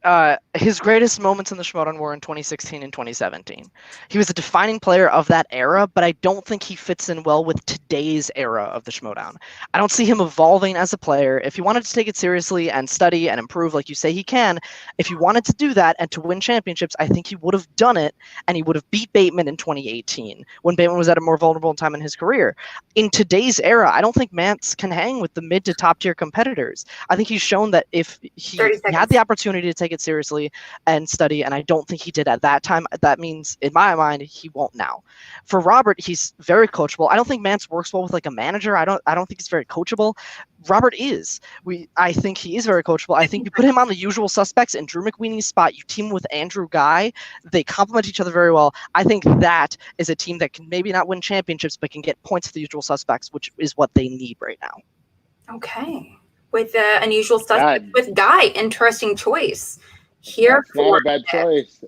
His greatest moments in the Schmodown were in 2016 and 2017. He was a defining player of that era, but I don't think he fits in well with today's era of the Schmodown. I don't see him evolving as a player. If he wanted to take it seriously and study and improve like you say he can, if he wanted to do that and to win championships, I think he would have done it, and he would have beat Bateman in 2018 when Bateman was at a more vulnerable time in his career. In today's era, I don't think Mance can hang with the mid to top tier competitors. I think he's shown that if he had the opportunity to take it seriously and study, and I don't think he did at that time, that means in my mind he won't now. For Robert, he's very coachable. I don't think Mance works well with like a manager. I don't think he's very coachable. Robert is. I think he is very coachable. I think you put him on the usual suspects in Drew McWeeney's spot, you team with Andrew Ghai, they complement each other very well. I think that is a team that can maybe not win championships, but can get points to the usual suspects, which is what they need right now. Okay. With the unusual suspect with Ghai, interesting choice. That's not a bad choice.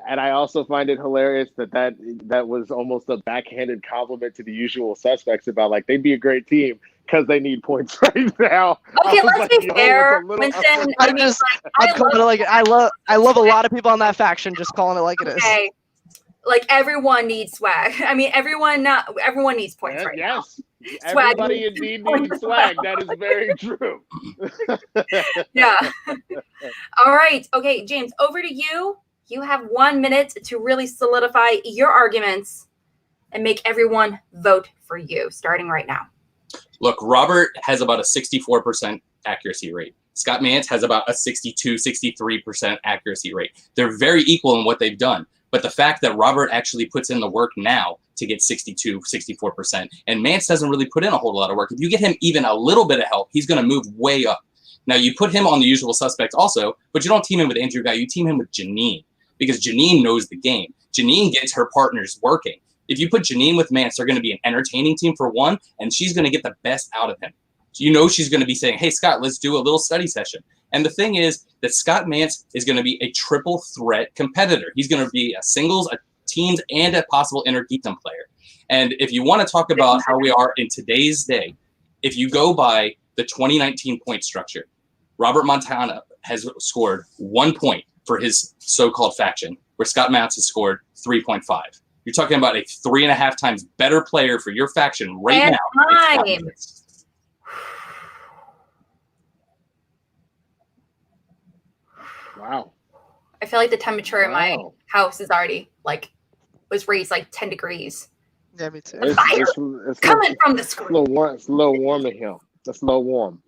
And I also find it hilarious that was almost a backhanded compliment to the usual suspects about like they'd be a great team because they need points right now. Okay, let's be fair, Winston. I love a lot of people on that faction just calling it like it is. Like everyone needs swag. I mean, everyone needs points right now. Everybody indeed needs swag. That is very true. Yeah. All right. Okay, James, over to you. You have 1 minute to really solidify your arguments and make everyone vote for you, starting right now. Look, Robert has about a 64% accuracy rate. Scott Mance has about a 62, 63% accuracy rate. They're very equal in what they've done. But the fact that Robert actually puts in the work now to get 62, 64%, and Mance doesn't really put in a whole lot of work. If you get him even a little bit of help, he's going to move way up. Now, you put him on the usual suspects also, but you don't team him with Andrew Ghai. You team him with Janine, because Janine knows the game. Janine gets her partners working. If you put Janine with Mance, they're going to be an entertaining team for one, and she's going to get the best out of him. So you know she's going to be saying, hey, Scott, let's do a little study session. And the thing is that Scott Mance is going to be a triple threat competitor. He's going to be a singles, a teams, and a possible inter-geekdom player. And if you want to talk about how we are in today's day, if you go by the 2019 point structure, Robert Montana has scored 1 point for his so-called faction, where Scott Mance has scored 3.5. You're talking about a 3.5 times better player for your faction right now. Wow. I feel like the temperature in my house is already was raised 10 degrees. Yeah, me too. It's coming from the screen. It's a little warm in here. It's a little warm.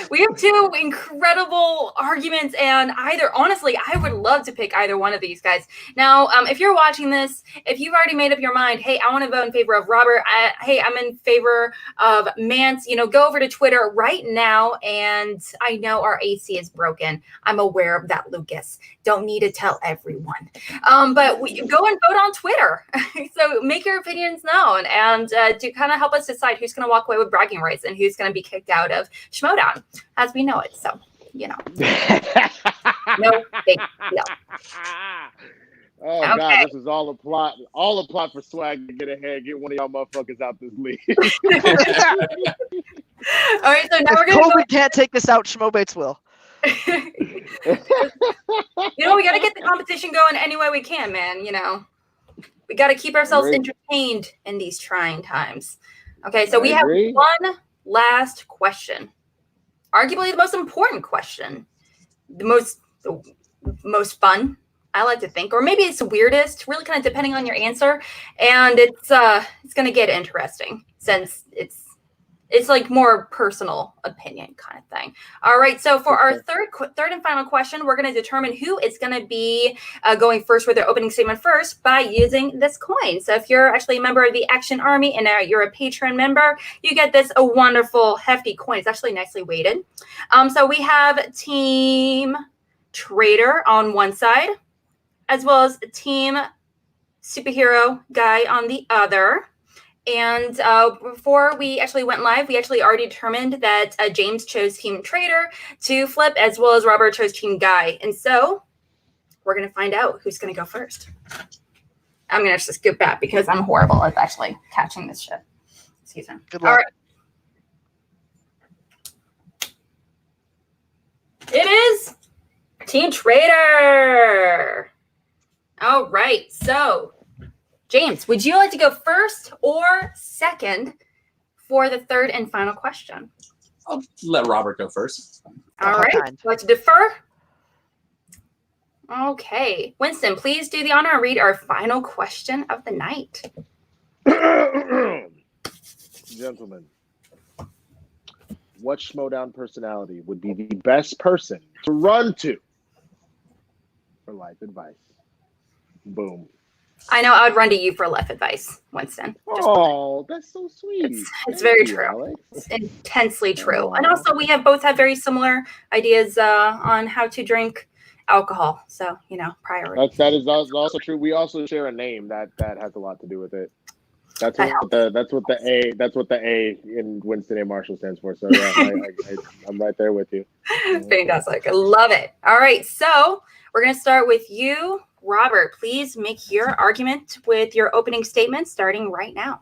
We have two incredible arguments, and honestly, I would love to pick either one of these guys. Now, if you're watching this, if you've already made up your mind, hey, I want to vote in favor of Robert, hey, I'm in favor of Mance, go over to Twitter right now. And I know our AC is broken. I'm aware of that, Lucas. Don't need to tell everyone. But go and vote on Twitter. So make your opinions known, and to kind of help us decide who's going to walk away with bragging rights and who's going to be kicked out of Schmodown as we know it. So, no big deal. Oh, okay. God, this is all a plot for Swag to get ahead, get one of y'all motherfuckers out this league. All right, so now we're going to COVID can't take this out, Schmoebates will. We got to get the competition going any way we can, man. We got to keep ourselves entertained in these trying times. Okay, so we have one last question. Arguably the most important question. The most fun, I like to think, or maybe it's the weirdest, really kind of depending on your answer. And it's going to get interesting since it's more personal opinion kind of thing. All right, so for our third and final question, we're going to determine who is going to be going first with their opening statement first by using this coin. So if you're actually a member of the Action Army and you're a patron member, you get a wonderful hefty coin. It's actually nicely weighted. So we have Team Trader on one side, as well as Team Superhero Ghai on the other. And before we actually went live, we actually already determined that James chose Team Trader to flip, as well as Robert chose Team Ghai. And so we're going to find out who's going to go first. I'm going to just scoop back because I'm horrible at actually catching this shit. Excuse me. Good luck. All right. It is Team Trader. All right. So, James, would you like to go first or second for the third and final question? I'll let Robert go first. All right. Would you like to defer? Okay. Winston, please do the honor and read our final question of the night. Gentlemen, what Schmodown personality would be the best person to run to for life advice? Boom. I know I would run to you for life advice, Winston. That's so sweet. It's very true. Alex. It's intensely true. And also, we both have very similar ideas on how to drink alcohol. So, priority. That is also true. We also share a name that has a lot to do with it. That's what the A in Winston A. Marshall stands for. So yeah, I'm right there with you. Fantastic. I love it. All right, so we're gonna start with you, Robert. Please make your argument with your opening statement starting right now.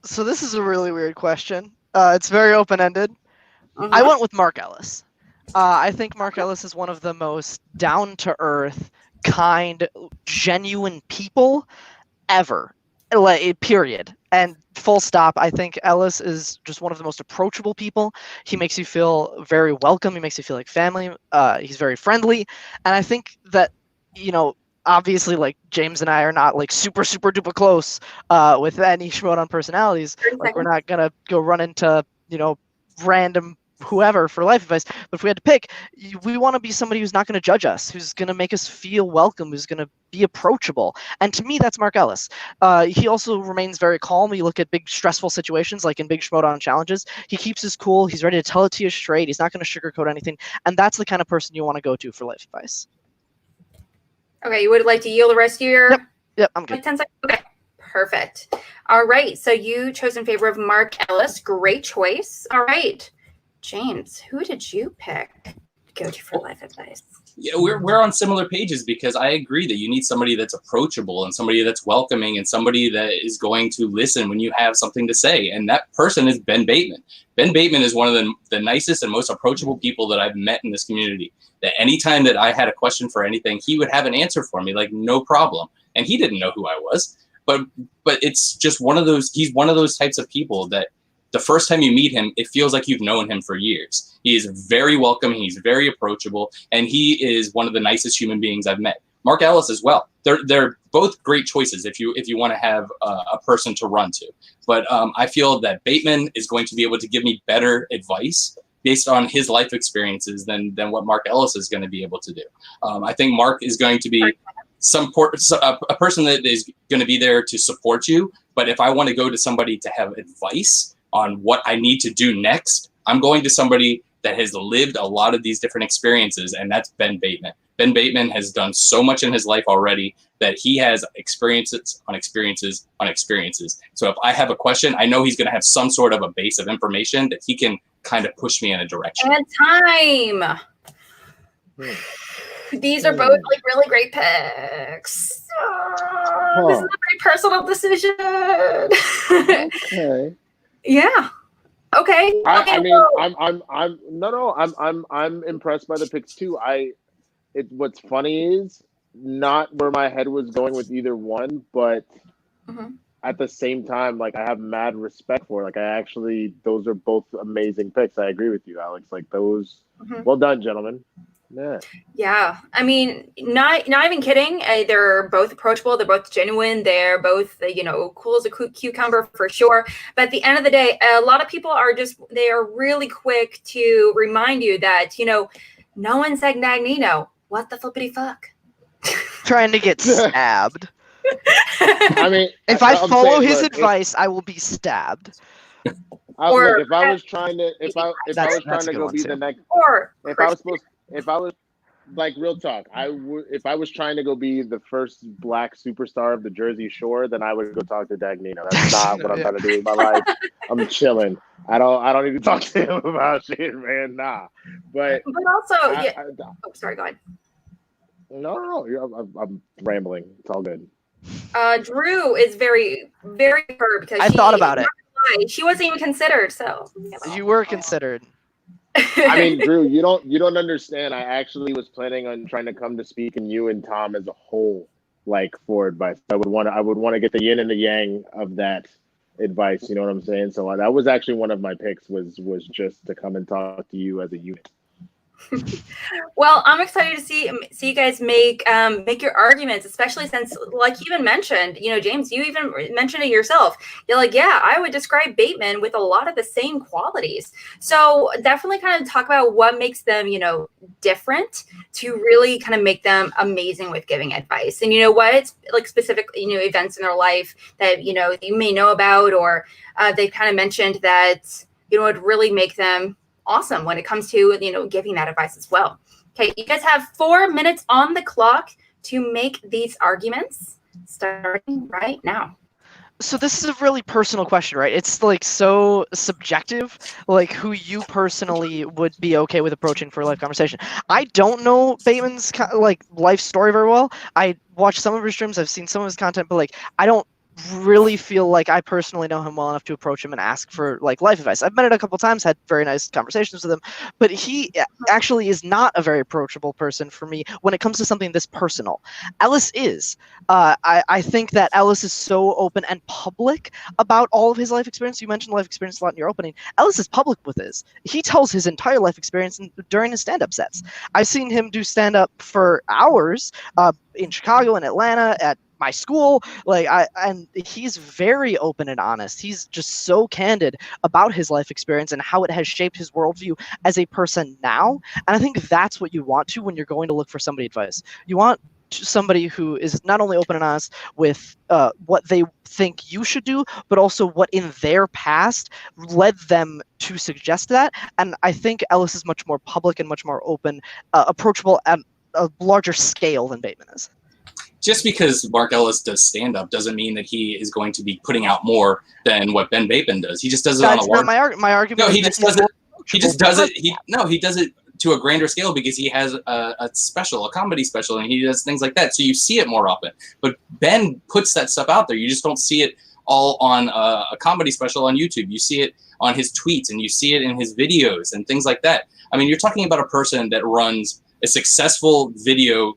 So this is a really weird question. It's very open-ended. Mm-hmm. I went with Mark Ellis. I think Mark Ellis is one of the most down-to-earth, kind, genuine people ever. Period. And full stop. I think Ellis is just one of the most approachable people. He makes you feel very welcome. He makes you feel like family. He's very friendly. And I think that, obviously, James and I are not super, super duper close with any Schmodown personalities. We're not going to go run into, random whoever for life advice. But if we had to pick, we want to be somebody who's not going to judge us, who's going to make us feel welcome, who's going to be approachable. And to me, that's Mark Ellis. He also remains very calm. You look at big stressful situations, like in big Schmodown challenges. He keeps his cool. He's ready to tell it to you straight. He's not going to sugarcoat anything. And that's the kind of person you want to go to for life advice. Okay, you would like to yield the rest of your... Yep, I'm good. Like 10 seconds? Okay, perfect. All right, so you chose in favor of Mark Ellis. Great choice. All right, James, who did you pick to go to for life advice? Yeah, we're on similar pages because I agree that you need somebody that's approachable and somebody that's welcoming and somebody that is going to listen when you have something to say. And that person is Ben Bateman. Ben Bateman is one of the nicest and most approachable people that I've met in this community. That anytime that I had a question for anything, he would have an answer for me, like no problem. And he didn't know who I was, but it's just one of those. He's one of those types of people that the first time you meet him, it feels like you've known him for years. He is very welcoming. He's very approachable, and he is one of the nicest human beings I've met. Mark Ellis as well. They're both great choices if you want to have a person to run to. But I feel that Bateman is going to be able to give me better advice based on his life experiences than what Mark Ellis is going to be able to do. I think Mark is going to be a person that is going to be there to support you. But if I want to go to somebody to have advice on what I need to do next, I'm going to somebody that has lived a lot of these different experiences, and that's Ben Bateman. Ben Bateman has done so much in his life already that he has experiences on experiences on experiences. So if I have a question, I know he's going to have some sort of a base of information that he can kind of push me in a direction. And time. These are both like really great picks. This is a very personal decision. Okay. Yeah. Okay. I'm impressed by the picks too. What's funny is not where my head was going with either one, but at the same time, like I have mad respect for it. Like those are both amazing picks. I agree with you, Alex. Like those, well done, gentlemen. Yeah. I mean, not even kidding. They're both approachable. They're both genuine. They're both, cool as a cucumber for sure. But at the end of the day, a lot of people are really quick to remind you that, no one said Magnino. What the flippity fuck? Trying to get stabbed. I mean, if I follow his advice, I will be stabbed. If I was trying to go be the next, if I was like real talk, if I was trying to go be the first black superstar of the Jersey Shore, then I would go talk to Dagnino. That's not what I'm trying to do with my life. I'm chilling. I don't need to talk to him about shit, man. Nah. But also, sorry, go ahead. No, I'm rambling. It's all good. Drew is very, very hurt because I thought about it. She wasn't even considered, so you were considered. I mean, Drew, you don't understand. I actually was planning on trying to come to speak in you and Tom as a whole, like for advice. I would want to get the yin and the yang of that advice. You know what I'm saying? So that was actually one of my picks was just to come and talk to you as a unit. Well, I'm excited to see you guys make your arguments, especially since, like you even mentioned, James, you even mentioned it yourself. You're like, yeah, I would describe Bateman with a lot of the same qualities. So definitely kind of talk about what makes them, different to really kind of make them amazing with giving advice. And what it's like specific, events in their life that, you may know about, or they kind of mentioned that, would really make them awesome when it comes to giving that advice as well. Okay, you guys have 4 minutes on the clock to make these arguments, starting right now. So this is a really personal question, right? It's like so subjective, like who you personally would be okay with approaching for a life conversation. I don't know Bateman's life story very well. I watched some of his streams, I've seen some of his content, but I don't really feel like I personally know him well enough to approach him and ask for life advice. I've met it a couple times, had very nice conversations with him, but he actually is not a very approachable person for me when it comes to something this personal. Ellis is. I think that Ellis is so open and public about all of his life experience. You mentioned life experience a lot in your opening. Ellis is public with his. He tells his entire life experience during his stand-up sets. I've seen him do stand-up for hours in Chicago and Atlanta at my school, and he's very open and honest. He's just so candid about his life experience and how it has shaped his worldview as a person now. And I think that's what you want to when you're going to look for somebody advice. You want somebody who is not only open and honest with what they think you should do, but also what in their past led them to suggest that. And I think Ellis is much more public and much more open, approachable at a larger scale than Bateman is. just because Mark Ellis does stand-up doesn't mean that he is going to be putting out more than what Ben Bateman does. He just does it on a large. My argument. No, he just does it. He just does it. He does it to a grander scale because he has a special, a comedy special, and he does things like that. So you see it more often. But Ben puts that stuff out there. You just don't see it all on a comedy special on YouTube. You see it on his tweets, and you see it in his videos and things like that. I mean, you're talking about a person that runs a successful video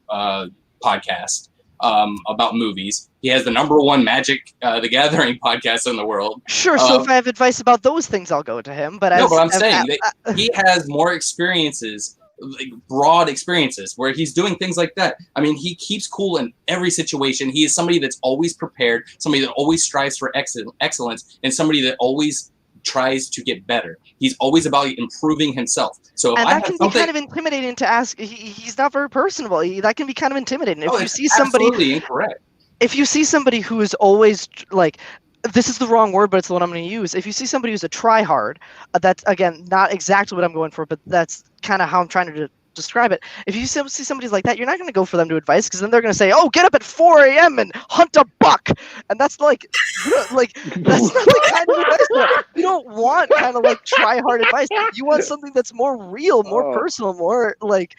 podcast about movies. He has the #1 Magic the Gathering podcast in the world. Sure. So if I have advice about those things, I'll go to him. But I'm saying that he has more experiences, like broad experiences, where he's doing things like that. I mean, he keeps cool in every situation. He is somebody that's always prepared, somebody that always strives for excellence, and somebody that always tries to get better. He's always about improving himself. So if that can be kind of intimidating to ask. He's not very personable. That can be kind of intimidating. If you see somebody, absolutely incorrect. If you see somebody who is always like, this is the wrong word, but it's the one I'm going to use. If you see somebody who's a try-hard, that's again not exactly what I'm going for, but that's kind of how I'm trying to describe it. If you see somebody like that, you're not going to go for them to advice, because then they're going to say, "Oh, get up at 4 a.m. and hunt a buck," and that's like that's not the kind of advice. You don't want kind of like try hard advice. You want something that's more real, more personal, more like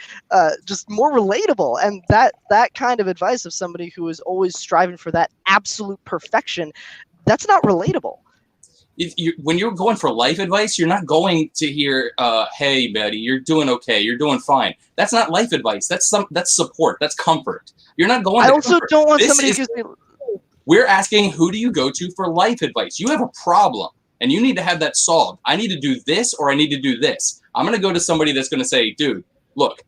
just more relatable. And that kind of advice of somebody who is always striving for that absolute perfection, that's not relatable. When you're going for life advice, you're not going to hear, "Hey, buddy, you're doing okay. You're doing fine." That's not life advice. That's support. That's comfort. You're not going. I also don't want somebody who gives me. We're asking, who do you go to for life advice? You have a problem, and you need to have that solved. I need to do this, or I need to do this. I'm going to go to somebody that's going to say, "Dude, look,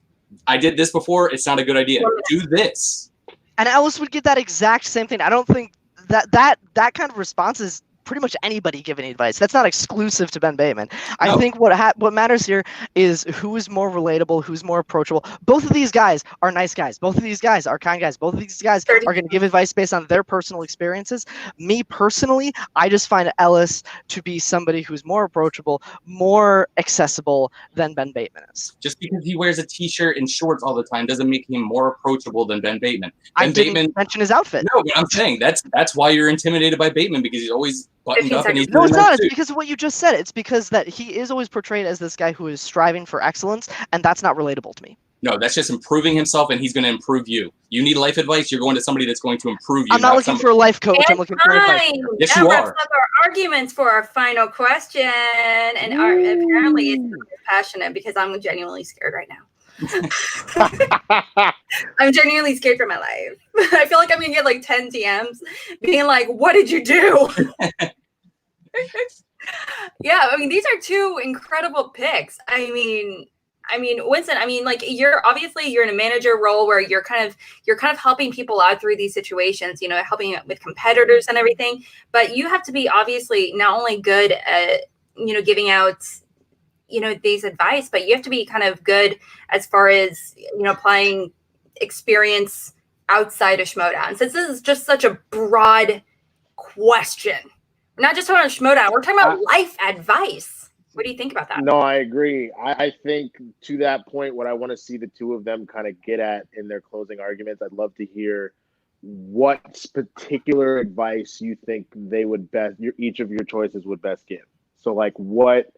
I did this before. It's not a good idea. Do this." And Ellis would get that exact same thing. I don't think that kind of response is pretty much anybody giving advice. That's not exclusive to Ben Bateman. I think what matters here is who is more relatable, who's more approachable. Both of these guys are nice guys. Both of these guys are kind guys. Both of these guys are going to give advice based on their personal experiences. Me personally, I just find Ellis to be somebody who's more approachable, more accessible than Ben Bateman is. Just because he wears a t-shirt and shorts all the time doesn't make him more approachable than Ben Bateman. I didn't mention his outfit. No, but I'm saying that's why you're intimidated by Bateman, because he's always buttoned up and he's no, it's not. It's because of what you just said. It's because that he is always portrayed as this guy who is striving for excellence, and that's not relatable to me. No, that's just improving himself, and he's going to improve you. You need life advice, you're going to somebody that's going to improve you. I'm not looking for a life coach. I'm looking for advice. Yes, that you wraps are. up our arguments for our final question, and apparently it's passionate because I'm genuinely scared right now. I'm genuinely scared for my life. I feel like I'm gonna get like 10 DMs being like, "What did you do?" Yeah, I mean, these are two incredible picks. I mean, Winston, like you're in a manager role where you're kind of helping people out through these situations, helping with competitors and everything. But you have to be obviously not only good at, giving out, these advice, but you have to be kind of good as far as, applying experience outside of Schmodown. Since this is just such a broad question. We're not just talking about Schmodown, we're talking about life advice. What do you think about that? No, I agree. I think to that point, what I want to see the two of them kind of get at in their closing arguments, I'd love to hear what particular advice you think they would each of your choices would best give. So like what,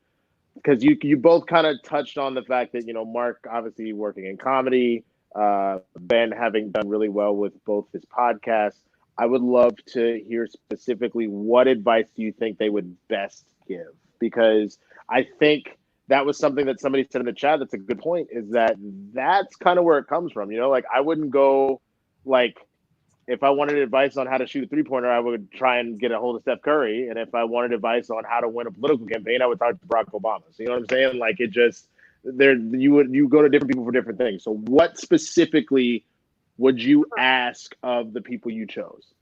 because you both kind of touched on the fact that, Mark obviously working in comedy, Ben having done really well with both his podcasts. I would love to hear specifically what advice do you think they would best give? Because I think that was something that somebody said in the chat. That's a good point, is that's kind of where it comes from. Like I wouldn't go like, if I wanted advice on how to shoot a 3-pointer, I would try and get a hold of Steph Curry. And if I wanted advice on how to win a political campaign, I would talk to Barack Obama. So you know what I'm saying? Like it just you go to different people for different things. So what specifically would you ask of the people you chose?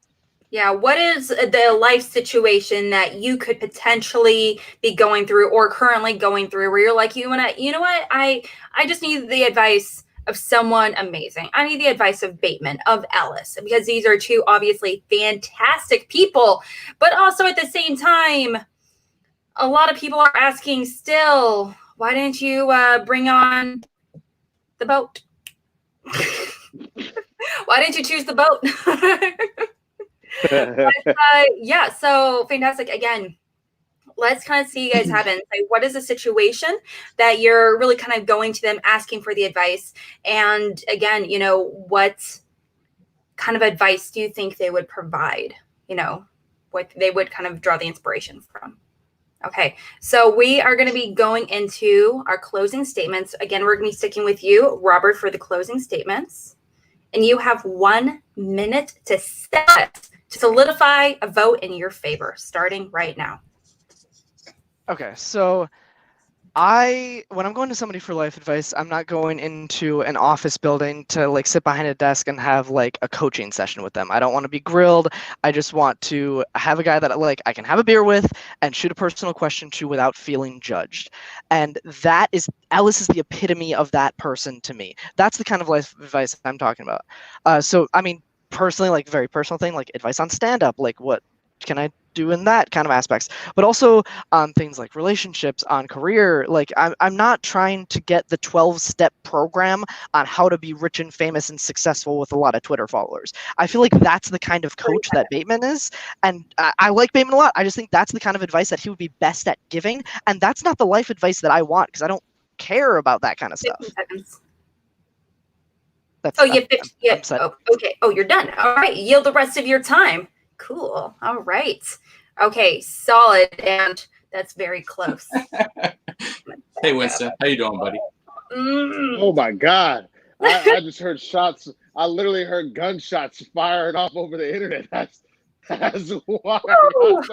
Yeah, what is the life situation that you could potentially be going through or currently going through where you're like, you know what? I just need the advice of someone amazing. I need the advice of Bateman, of Ellis, because these are two obviously fantastic people. But also at the same time, a lot of people are asking still, why didn't you bring on the boat? Why didn't you choose the boat? But, yeah, so fantastic. Again, let's kind of see you guys happen. Like, what is the situation that you're really kind of going to them asking for the advice? And again, what kind of advice do you think they would provide? What they would kind of draw the inspiration from. Okay, so we are going to be going into our closing statements. Again, we're going to be sticking with you, Robert, for the closing statements. And you have 1 minute to solidify a vote in your favor, starting right now. Okay, so when I'm going to somebody for life advice, I'm not going into an office building to like sit behind a desk and have like a coaching session with them. I don't want to be grilled. I just want to have a guy that like I can have a beer with and shoot a personal question to without feeling judged. And Ellis is the epitome of that person to me. That's the kind of life advice I'm talking about. So I mean, personally, like very personal thing, like advice on stand-up, like what can I do in that kind of aspects, but also on things like relationships, on career. Like I'm not trying to get the 12-step program on how to be rich and famous and successful with a lot of Twitter followers. I feel like that's the kind of coach that Bateman is, and I like Bateman a lot. I just think that's the kind of advice that he would be best at giving, and that's not the life advice that I want because I don't care about that kind of stuff. 15 seconds. That's, you have 50. Yeah. Okay. Oh, you're done. All right. Yield the rest of your time. Cool. All right. Okay. Solid. And that's very close. Hey, Winston. How you doing, buddy? Oh, my God. I just heard shots. I literally heard gunshots fired off over the internet. That's why I got so close.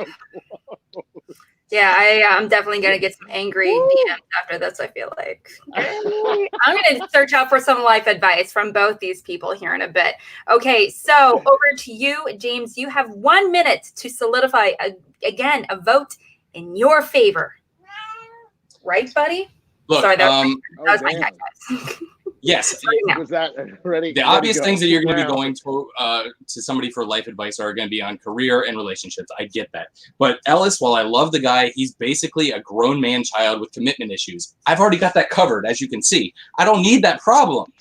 Yeah, I'm definitely going to get some angry DMs after this, I feel like. Okay. I'm going to search out for some life advice from both these people here in a bit. Okay, so over to you, James. You have 1 minute to solidify, a vote in your favor. Right, buddy? Look, sorry, that was my cat, guys. Yes. Was that ready? The obvious things that you're going to be going to somebody for life advice are going to be on career and relationships. I get that. But Ellis, while I love the guy, he's basically a grown man child with commitment issues. I've already got that covered, as you can see. I don't need that problem.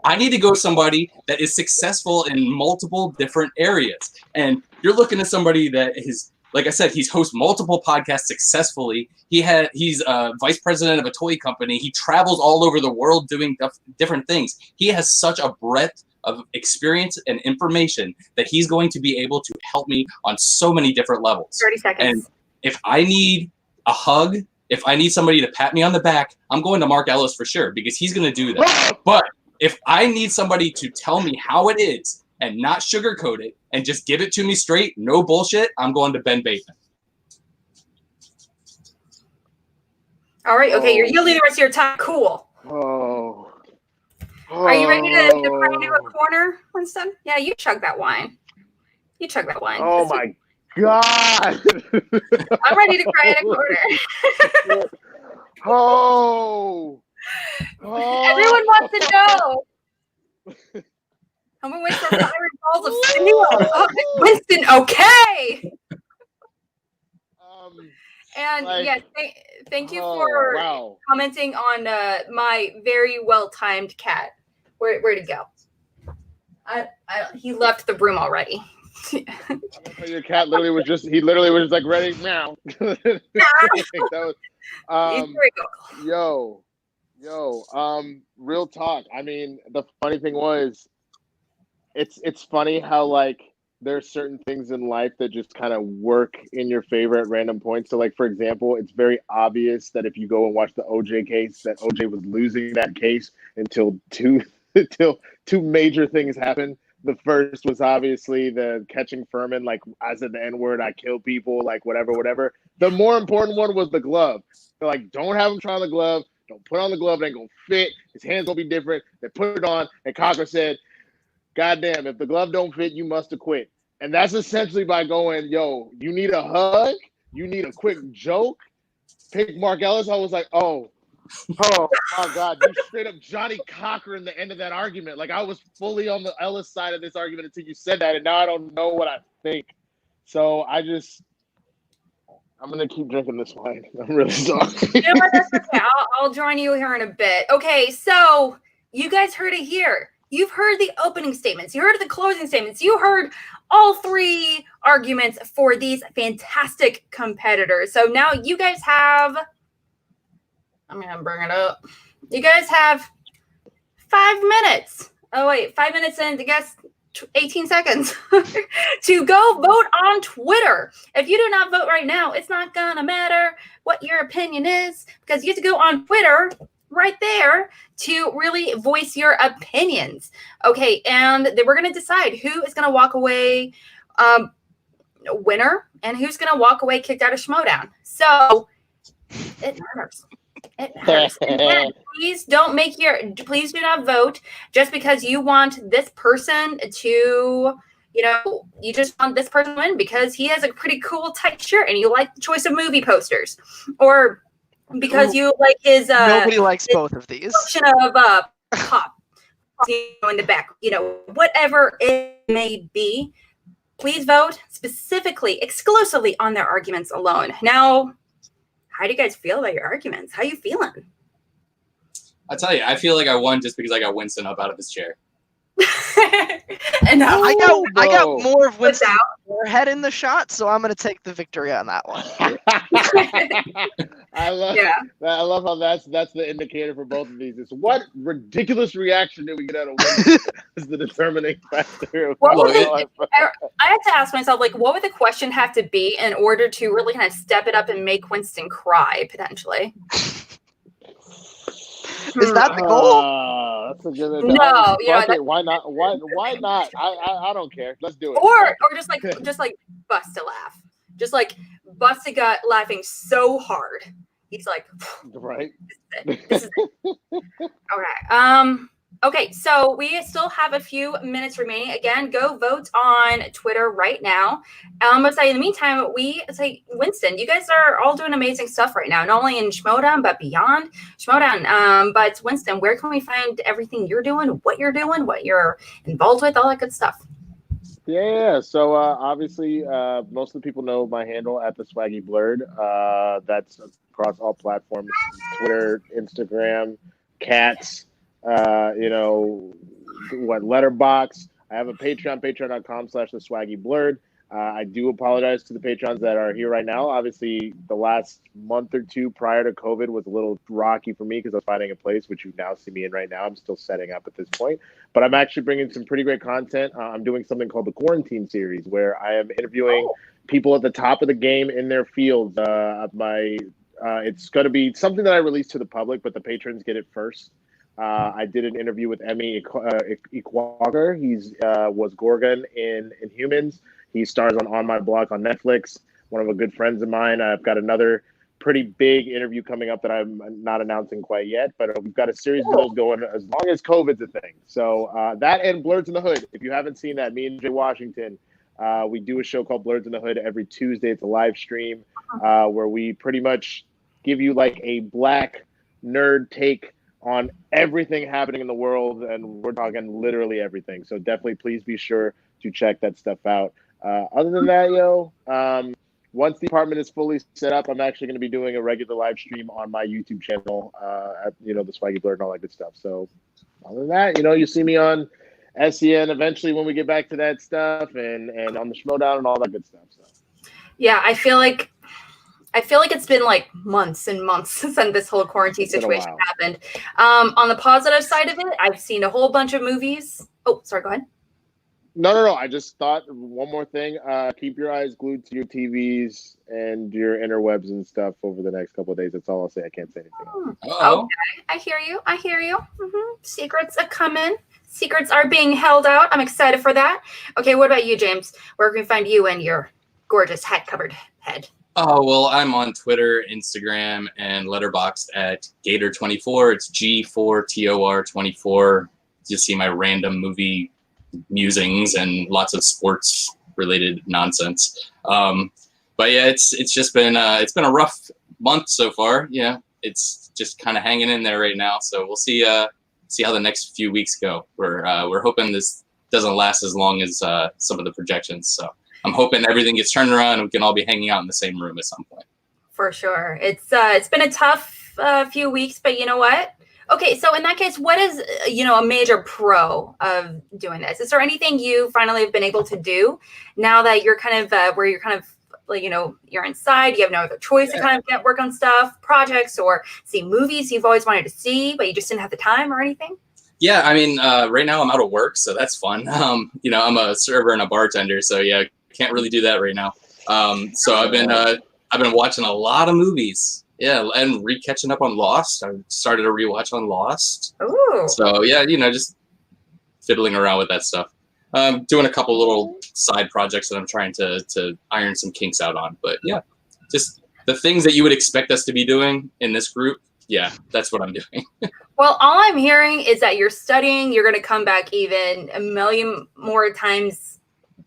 I need to go somebody that is successful in multiple different areas. And you're looking at somebody that is, like I said, he's hosted multiple podcasts successfully. He's vice president of a toy company. He travels all over the world doing different things. He has such a breadth of experience and information that he's going to be able to help me on so many different levels. 30 seconds. And if I need a hug, if I need somebody to pat me on the back, I'm going to Mark Ellis for sure because he's going to do that. But if I need somebody to tell me how it is and not sugarcoat it and just give it to me straight, no bullshit, I'm going to Ben Bateman. All right. Okay. You're yielding the rest of your time. Cool. Are you ready to cry into a corner, Winston? Yeah, you chug that wine. Oh, my God. I'm ready to cry in a corner. Everyone wants to know. I'm going to wait for fire balls of steel. Oh, Winston, okay. And yes, thank you for commenting on my very well-timed cat. Where'd he go? He left the room already. Your cat literally was just like ready now. Real talk. I mean, the funny thing was, it's funny how like there's certain things in life that just kind of work in your favor at random points. So like, for example, it's very obvious that if you go and watch the OJ case, that OJ was losing that case until two major things happened. The first was obviously the catching Furman, like I said the N-word, I kill people, like whatever. The more important one was the glove. They're like, don't have him try on the glove. Don't put on the glove. It ain't going to fit. His hands will be different. They put it on. And Cocker said, goddamn, if the glove don't fit, you must have quit. And that's essentially by going, yo, you need a hug, you need a quick joke. Pick Mark Ellis. I was like, oh my God, you straight up Johnny Cocker in the end of that argument. Like I was fully on the Ellis side of this argument until you said that, and now I don't know what I think. So I'm gonna keep drinking this wine. I'm really sorry. You know what? That's okay. I'll join you here in a bit. Okay, so you guys heard it here. you've heard the opening statements, you heard the closing statements, you heard all three arguments for these fantastic competitors. So now you guys have, I'm going to bring it up. You guys have 5 minutes. Oh, wait, 5 minutes and I guess 18 seconds to go vote on Twitter. If you do not vote right now, it's not going to matter what your opinion is, because you have to go on Twitter right there to really voice your opinions. Okay, and then we're going to decide who is going to walk away winner and who's going to walk away kicked out of Schmoedown. So it matters. It matters. And please please do not vote just because you want this person to, you just want this person to win because he has a pretty cool tight shirt and you like the choice of movie posters, or because you like his nobody likes both of these of pop in the back, whatever it may be. Please vote specifically, exclusively on their arguments alone. Now, how do you guys feel about your arguments? How are you feeling? I'll tell you, I feel like I won just because I got Winston up out of his chair. And I got more of Winston's head in the shot, so I'm going to take the victory on that one. I love how that's the indicator for both of these. It's what ridiculous reaction did we get out of Winston is the determining factor. I had to ask myself, what would the question have to be in order to really kind of step it up and make Winston cry, potentially? Is that the goal? That's a good. No, why not? Why not? I don't care. Let's do it. Or just like bust a laugh, just like bust a gut laughing so hard. He's like, right. This is it. Okay. Okay, so we still have a few minutes remaining. Again, go vote on Twitter right now. But in the meantime, we say, Winston, you guys are all doing amazing stuff right now, not only in Schmodown, but beyond Schmodown. But Winston, where can we find everything you're doing, what you're involved with, all that good stuff? Yeah. So obviously, most of the people know my handle at the Swaggy Blurred. That's across all platforms: Twitter, Instagram, Cats. Letterbox. I have a Patreon, patreon.com/theswaggyblurred. I do apologize to the patrons that are here right now. Obviously, the last month or two prior to COVID was a little rocky for me because I was finding a place, which you now see me in right now. I'm still setting up at this point, but I'm actually bringing some pretty great content. I'm doing something called the Quarantine Series, where I am interviewing people at the top of the game in their field. It's going to be something that I release to the public, but the patrons get it first. I did an interview with Emmy Ikwagher. He's was Gorgon in Inhumans. He stars on My Block on Netflix. One of the good friends of mine. I've got another pretty big interview coming up that I'm not announcing quite yet, but we've got a series of those going as long as COVID's a thing. So that and Blurs in the Hood. If you haven't seen that, me and Jay Washington, we do a show called Blurs in the Hood every Tuesday. It's a live stream where we pretty much give you like a black nerd take on everything happening in the world, and we're talking literally everything. So definitely please be sure to check that stuff out. Other than that, once the apartment is fully set up, I'm actually going to be doing a regular live stream on my YouTube channel, at, the Swaggy Blurred and all that good stuff. So other than that, you see me on SEN eventually when we get back to that stuff, and on the Schmodown and all that good stuff. So yeah, I feel like it's been like months and months since this whole quarantine situation happened. On the positive side of it, I've seen a whole bunch of movies. Oh, sorry, go ahead. No. I just thought one more thing. Keep your eyes glued to your TVs and your interwebs and stuff over the next couple of days. That's all I'll say. I can't say anything else. Okay, I hear you. Mm-hmm. Secrets are coming. Secrets are being held out. I'm excited for that. Okay, what about you, James? Where can we find you and your gorgeous hat-covered head? Oh, well, I'm on Twitter, Instagram, and Letterboxd at Gator24. It's G4TOR24. You see my random movie musings and lots of sports-related nonsense. But yeah, it's just been a rough month so far. Yeah, it's just kind of hanging in there right now. So we'll see how the next few weeks go. We're hoping this doesn't last as long as some of the projections. So I'm hoping everything gets turned around and we can all be hanging out in the same room at some point. For sure. It's been a tough few weeks, but you know what? Okay, so in that case, what is a major pro of doing this? Is there anything you finally have been able to do now that you're kind of where you're kind of like you're inside, you have no other choice to kind of get work on stuff, projects, or see movies you've always wanted to see, but you just didn't have the time or anything? Yeah, I mean, right now I'm out of work, so that's fun. I'm a server and a bartender, so yeah, can't really do that right now. So I've been watching a lot of movies. Yeah, and catching up on Lost. I started a rewatch on Lost. Ooh. So yeah, just fiddling around with that stuff. Doing a couple little side projects that I'm trying to iron some kinks out on. But yeah, just the things that you would expect us to be doing in this group. Yeah, that's what I'm doing. Well, all I'm hearing is that you're studying. You're going to come back even a million more times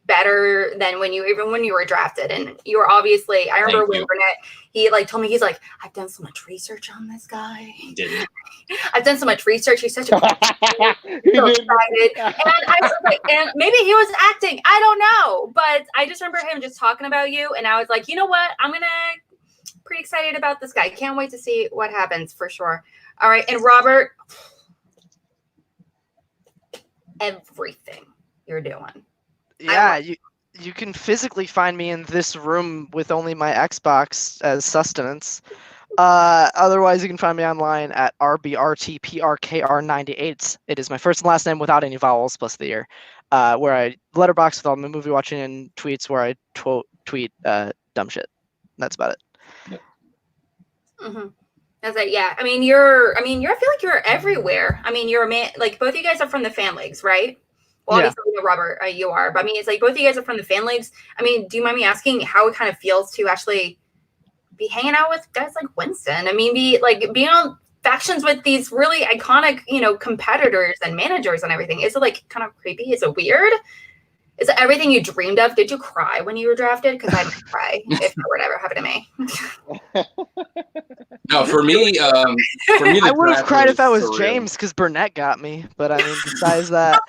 better than when you were drafted. And you were obviously, I remember when Burnett, he told me, he's like, I've done so much research on this guy. He didn't. I've done so much research. He's such a so excited. And I was like, and maybe he was acting. I don't know. But I just remember him just talking about you. And I was like, you know what? Pretty excited about this guy. Can't wait to see what happens for sure. All right. And Robert, everything you're doing. Yeah, you can physically find me in this room with only my Xbox as sustenance. Otherwise, you can find me online at RBRTPRKR98. It is my first and last name without any vowels plus the year, where I letterbox with all my movie watching and tweets where I tweet dumb shit. That's about it. Mm-hmm. That's it. Yeah. I feel like you're everywhere. I mean, you're a man. Like both of you guys are from the fan leagues, right? Well, obviously, Robert, you are. But it's like both of you guys are from the fan leagues. Do you mind me asking how it kind of feels to actually be hanging out with guys like Winston? Being on factions with these really iconic, competitors and managers and everything. Is it kind of creepy? Is it weird? Is it everything you dreamed of? Did you cry when you were drafted? Because I didn't cry if it would ever happen to me. No, for me, I would have cried if I was James because Burnett got me. But besides that,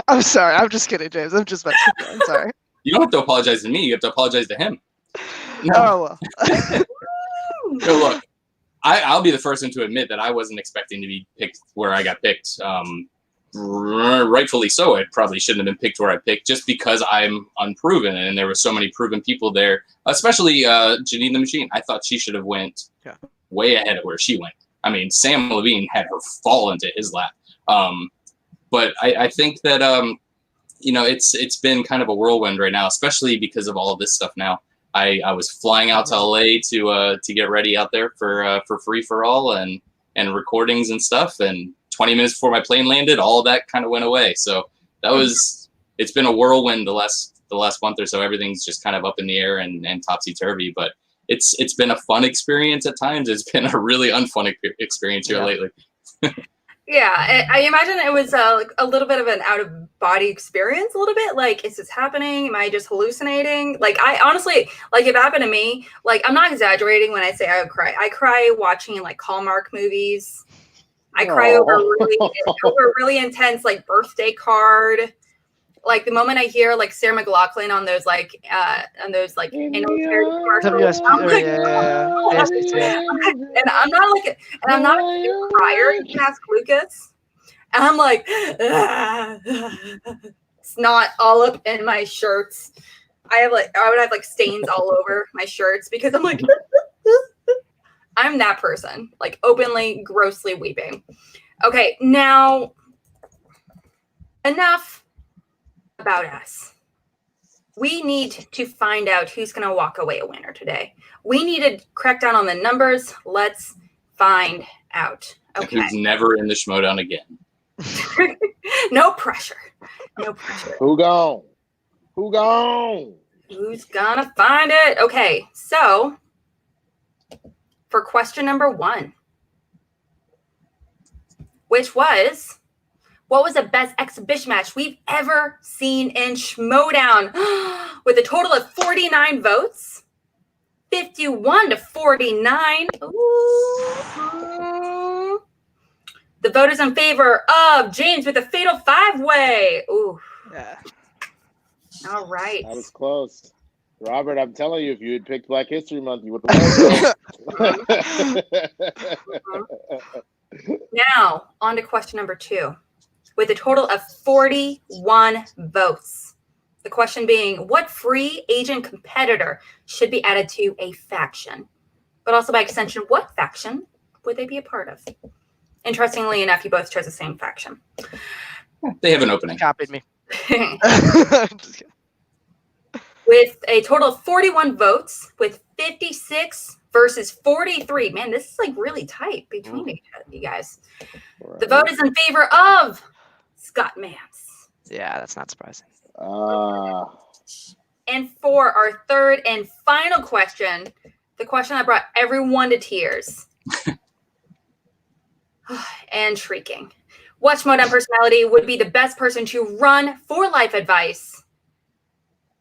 I'm sorry. I'm just kidding, James. I'm just messing with you. I'm sorry. You don't have to apologize to me. You have to apologize to him. No. Oh, well. So look, I'll be the first one to admit that I wasn't expecting to be picked where I got picked. Rightfully so. I probably shouldn't have been picked where I picked just because I'm unproven, and there were so many proven people there, especially Janine the Machine. I thought she should have went way ahead of where she went. Sam Levine had her fall into his lap. But I think that it's been kind of a whirlwind right now, especially because of all of this stuff now. I was flying out to LA to get ready out there for free for all and recordings and stuff, and 20 minutes before my plane landed, all of that kind of went away. So it's been a whirlwind the last month or so. Everything's just kind of up in the air and topsy-turvy, but it's been a fun experience at times. It's been a really unfun experience here lately. Yeah, I imagine it was a little bit of an out-of-body experience, a little bit. Is this happening? Am I just hallucinating? I honestly, if it happened to me, I'm not exaggerating when I say I would cry. I cry watching, Hallmark movies. I cry over really intense birthday card. The moment I hear Sarah McLachlan on those annual commercials, I'm like, and I'm not a crier. You can ask Lucas, and I'm like, it's not all up in my shirts. I would have stains all over my shirts because I'm like. I'm that person, openly, grossly weeping. Okay, now, enough about us. We need to find out who's going to walk away a winner today. We need to crack down on the numbers. Let's find out. Okay. Who's never in the Schmodown again. No pressure. No pressure. Who gone? Who gone? Who's going to find it? Okay, so... for question number 1, which was, what was the best exhibition match we've ever seen in Schmodown? With a total of 49 votes, 51 to 49. Ooh. The vote is in favor of James with a fatal 5-way. Ooh. Yeah. All right. That was close. Robert, I'm telling you, if you had picked Black History Month, you would have won. Now, on to question number 2. With a total of 41 votes. The question being, what free agent competitor should be added to a faction? But also by extension, what faction would they be a part of? Interestingly enough, you both chose the same faction. They have an opening. Copied me. With a total of 41 votes, with 56 versus 43. Man, this is like really tight between you guys. The vote is in favor of Scott Mance. Yeah, that's not surprising. And for our third and final question, the question that brought everyone to tears and shrieking. What Schmoedown personality would be the best person to run for life advice?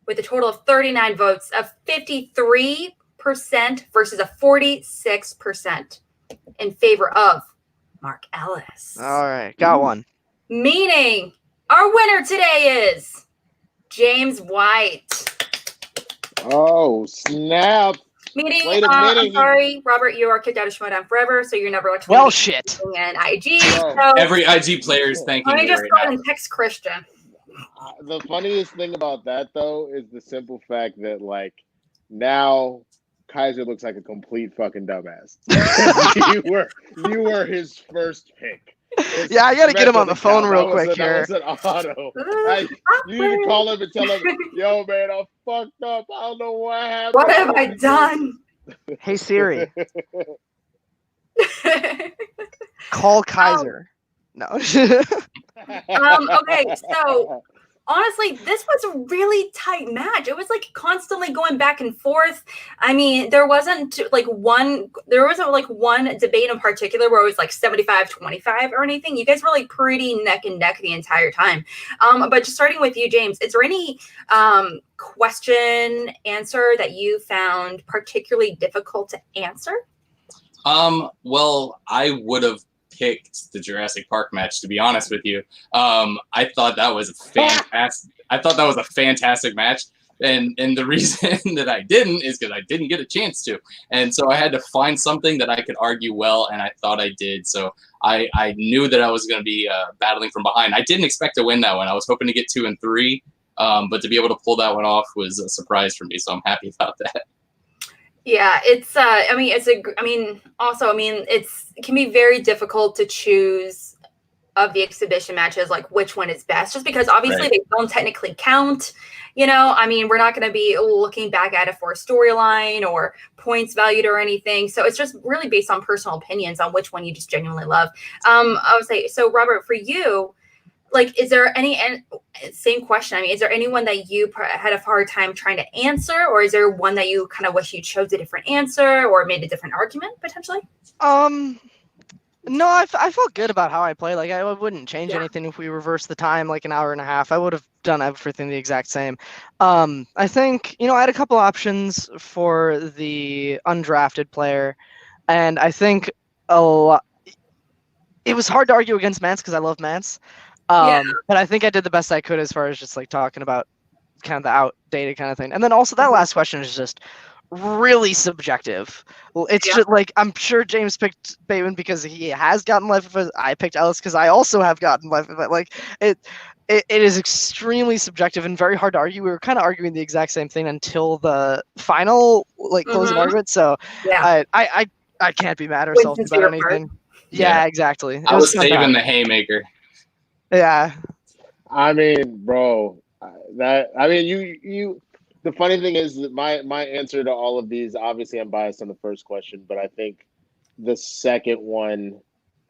With a total of 39 votes, of 53% versus a 46% in favor of Mark Ellis. All right, got one. Meaning our winner today is James White. Oh, snap. Meaning, I'm sorry, Robert, you are kicked out of Schmoedown forever, so you're never elected. Well, shit. And IG. Oh. So Every IG player is thanking let me you just right go now. ahead and text Christian. The funniest thing about that, though, is the simple fact that, like, now Kaiser looks like a complete fucking dumbass. you were his first pick. Yeah, I gotta get him on the phone real quick here. That was an auto. You need to call him and tell him, yo, man, I'm fucked up. I don't know what happened. What have I done? Hey Siri, call Kaiser. No. Okay, so honestly, this was a really tight match. It was like constantly going back and forth. I mean, there wasn't like one debate in particular where it was like 75-25 or anything. You guys were like pretty neck and neck the entire time. But just starting with you, James, is there any question answer that you found particularly difficult to answer? Well, I would have picked the Jurassic Park match, to be honest with you. I thought that was a fantastic match. And the reason that I didn't is because I didn't get a chance to. And so I had to find something that I could argue well, and I thought I did. So I knew that I was going to be battling from behind. I didn't expect to win that one. I was hoping to get 2 and 3, but to be able to pull that one off was a surprise for me. So I'm happy about that. Yeah, it can be very difficult to choose of the exhibition matches, like which one is best, just because obviously they don't technically count. You know, I mean, we're not going to be looking back at it for a storyline or points valued or anything. So it's just really based on personal opinions on which one you just genuinely love. I would say, so Robert, for you, like, is there any, and same question, I mean, is there anyone that you had a hard time trying to answer, or is there one that you kind of wish you chose a different answer or made a different argument potentially? No, I felt good about how I played. Like, I wouldn't change anything if we reversed the time like an hour and a half. I would have done everything the exact same. I think, I had a couple options for the undrafted player, and I think a lot. It was hard to argue against Mance because I love Mance. But I think I did the best I could as far as just like talking about kind of the outdated kind of thing. And then also that last question is just really subjective. It's just like, I'm sure James picked Bateman because he has gotten life of it. I picked Ellis because I also have gotten life of it. Like it is extremely subjective and very hard to argue. We were kind of arguing the exact same thing until the final like closing argument. So I can't be mad or salty about anything. Yeah, exactly. I was saving the haymaker. Yeah. I mean, bro, you the funny thing is that my answer to all of these, obviously I'm biased on the first question, but I think the second one,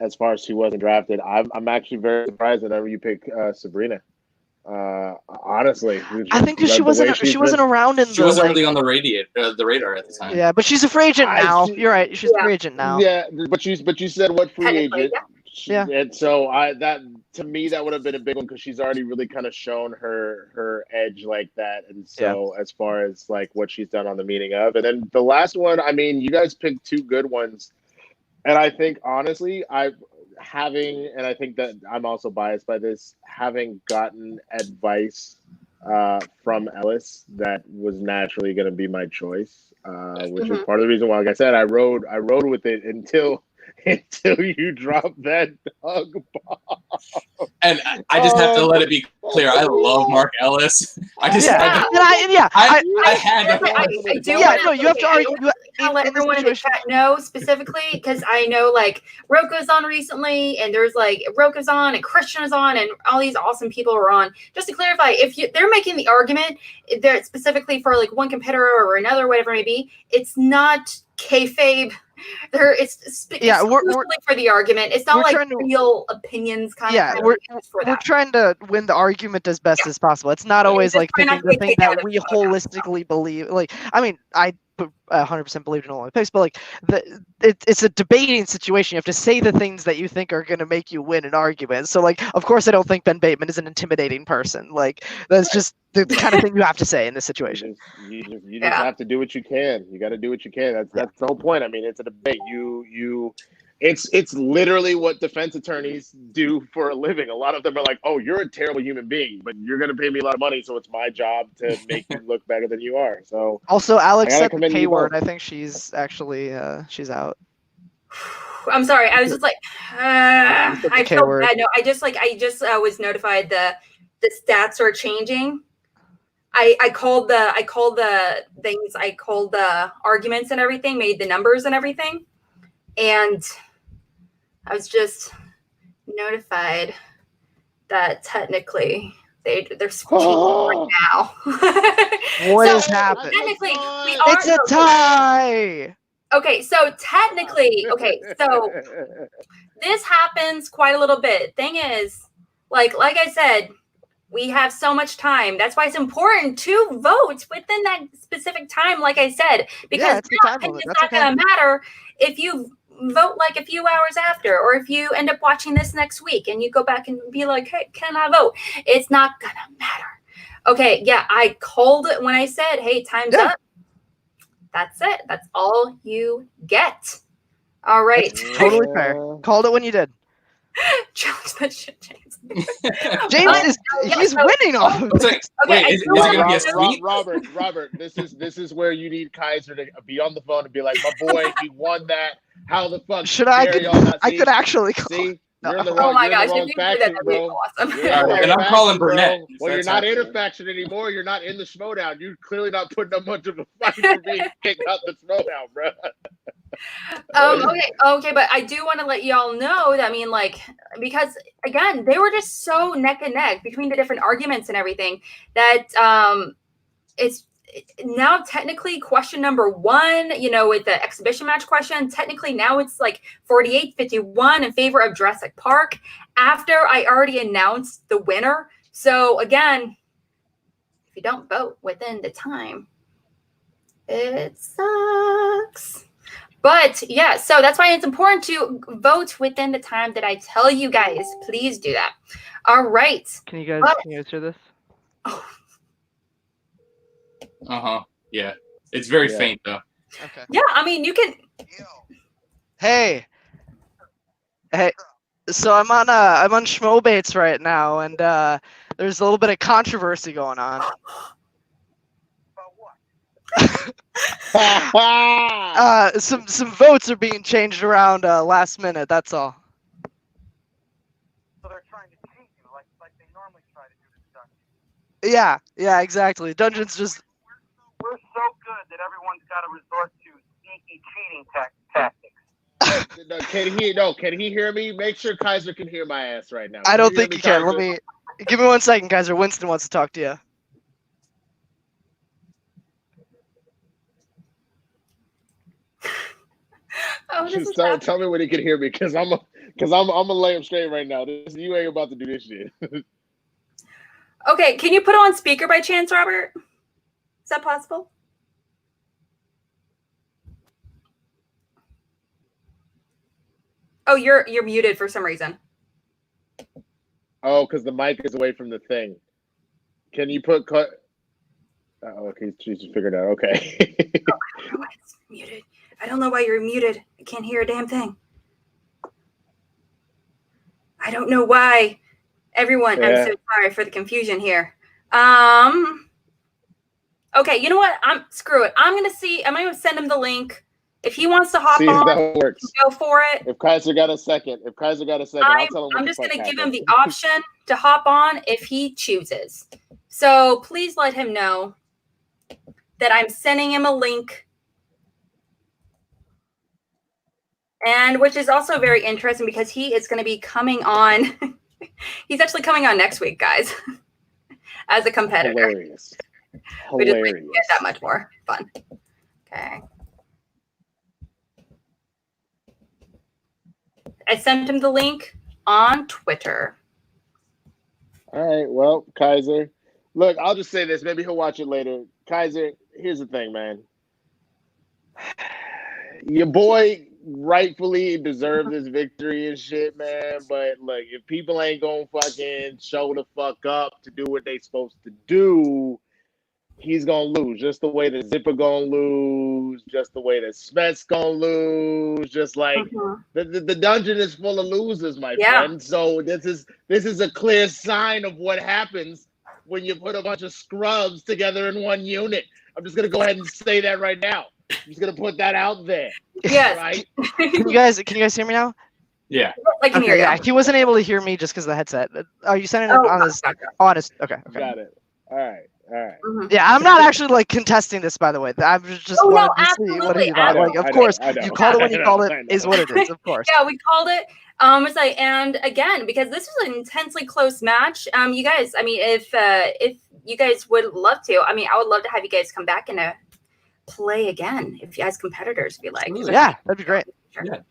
as far as she wasn't drafted, I'm actually very surprised whenever you pick Sabrina. Honestly, I think because she wasn't around in she wasn't really on the radar at the time. Yeah, but she's a free agent now. You're right. She's a free agent now. Yeah, but you said what free agent? Yeah. And so that to me that would have been a big one because she's already really kind of shown her edge like that. And so as far as like what she's done on the meaning of, and then the last one, I mean, you guys picked 2 good ones, and I think honestly, and I think that I'm also biased by this, having gotten advice from Ellis, that was naturally going to be my choice, which is part of the reason why, like I said, I rode with it until until you drop that dog bomb. And I just have to let it be clear. I love Mark Ellis. I just I had to. I do. Yeah, no, you have to argue. I'll let everyone in the chat know specifically because I know like Roko's on recently, and there's like Roko's on, and Christian is on, and all these awesome people are on. Just to clarify, if they're making the argument, they're specifically for like one competitor or another, whatever it may be, it's not kayfabe. It's we're for the argument. It's not like real opinions kind of thing. We're trying to win the argument as best as possible. It's not always like picking the thing that we holistically believe. Like, I mean, I 100% believe in all my picks, but like it's a debating situation. You have to say the things that you think are going to make you win an argument. So like, of course, I don't think Ben Bateman is an intimidating person. Like, that's just the kind of thing you have to say in this situation. You just have to do what you can. You got to do what you can. That's the whole point. I mean, it's a debate. It's literally what defense attorneys do for a living. A lot of them are like, "Oh, you're a terrible human being, but you're going to pay me a lot of money, so it's my job to make you look better than you are." So also, Alex said the K word. I think she's actually she's out. I'm sorry. I was just like, I feel bad. No, I just was notified the stats are changing. I called the things. I called the arguments and everything. Made the numbers and everything, and I was just notified that technically they're switching right now. What has happened? Technically, it's a tie. Okay, so technically, so this happens quite a little bit. Thing is, like I said, we have so much time. That's why it's important to vote within that specific time, like I said, because it's not going to matter if you vote like a few hours after, or if you end up watching this next week and you go back and be like, hey, can I vote? It's not going to matter. Okay, yeah, I called it when I said, hey, time's up. That's it. That's all you get. All right. That's totally fair. Called it when you did. Challenge that shit, James. James he's winning off of this. Wait, is it going to be a sweep? Robert, this is where you need Kaiser to be on the phone and be like, my boy, he won that. How the fuck should I could actually call. See? You're in the wrong, if you faction, that, bro. Awesome. And I'm calling Burnett. Well, you're not interfaction anymore. You're not in the Schmodown. You're clearly not putting up much of a fight for being kicked out the Schmodown, bro. Okay, but I do want to let y'all know that, I mean, like, because again, they were just so neck and neck between the different arguments and everything that it's now technically question number 1, with the exhibition match question, technically now it's like 48-51 in favor of Jurassic Park after I already announced the winner. So again, if you don't vote within the time, it sucks. But yeah, so that's why it's important to vote within the time that I tell you guys. Please do that. All right. Can you guys answer this? Oh. Yeah. It's very faint though. Okay. Yeah, I mean you can. Hey. So I'm on Schmoebates right now, and there's a little bit of controversy going on. Some votes are being changed around last minute. That's all. So they're trying to cheat you like they normally try to do this stuff. Yeah, exactly. Dungeons just. We're so good that everyone's got to resort to sneaky cheating tactics. Can he hear me? Make sure Kaiser can hear my ass right now. I don't think he can. Give me 1 second, Kaiser. Winston wants to talk to you. Just tell me when he can hear me, because I'm gonna lay him straight right now. You ain't about to do this shit. Okay, can you put on speaker by chance, Robert? Is that possible? Oh, you're muted for some reason. Oh, because the mic is away from the thing. Can you put okay, she's just figured out. Okay. I don't know why it's muted. I don't know why you're muted. I can't hear a damn thing. I don't know why. Everyone, I'm so sorry for the confusion here. Okay, you know what? Screw it. I'm gonna send him the link If he wants to hop See if on, that works. go for it. If Kaiser got a second, I'll tell him. I'm just going to give him the option to hop on if he chooses. So please let him know that I'm sending him a link. And which is also very interesting because he is going to be coming on. He's actually coming on next week, guys, as a competitor. Hilarious. We just make it that much more fun. Okay. I sent him the link on Twitter. All right. Well, Kaiser, look, I'll just say this. Maybe he'll watch it later. Kaiser, here's the thing, man. Your boy rightfully deserved this victory and shit, man. But look, if people ain't gonna fucking show the fuck up to do what they supposed to do, he's gonna lose. Just the way the Zipper gonna lose, just the way the Smets gonna lose, just like the dungeon is full of losers, my friend. So this is a clear sign of what happens when you put a bunch of scrubs together in one unit. I'm just gonna go ahead and say that right now. I'm just gonna put that out there. Yes. Right? Can you guys hear me now? Yeah. I can hear you. Yeah, he wasn't able to hear me just because of the headset. Are you sending it on his? On his. Okay. Got it. All right. Yeah, I'm not actually like contesting this, by the way. I just wanted to see what he thought. Like, of course, you called it when you called it. Is what it is, of course. Yeah, we called it. It's like, and again, because this was an intensely close match. You guys, I mean, if you guys would love to, I mean, I would love to have you guys come back and play again if you as competitors, if you like. Yeah, that'd be great. Sure. Yeah.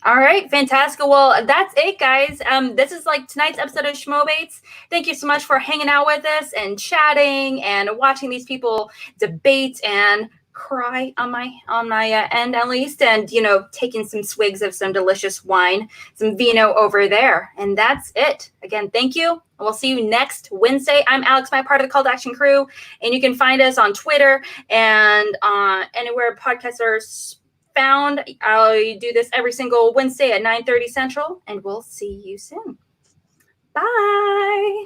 All right, fantastic. Well, that's it, guys. This is like tonight's episode of Schmoebates. Thank you so much for hanging out with us and chatting and watching these people debate and cry on my end at least, and taking some swigs of some delicious wine, some vino over there. And that's it. Again, thank you. We'll see you next Wednesday. I'm Alex, my part of the Call to Action crew, and you can find us on Twitter and anywhere podcasts are found. I do this every single Wednesday at 9:30 Central, and we'll see you soon. Bye.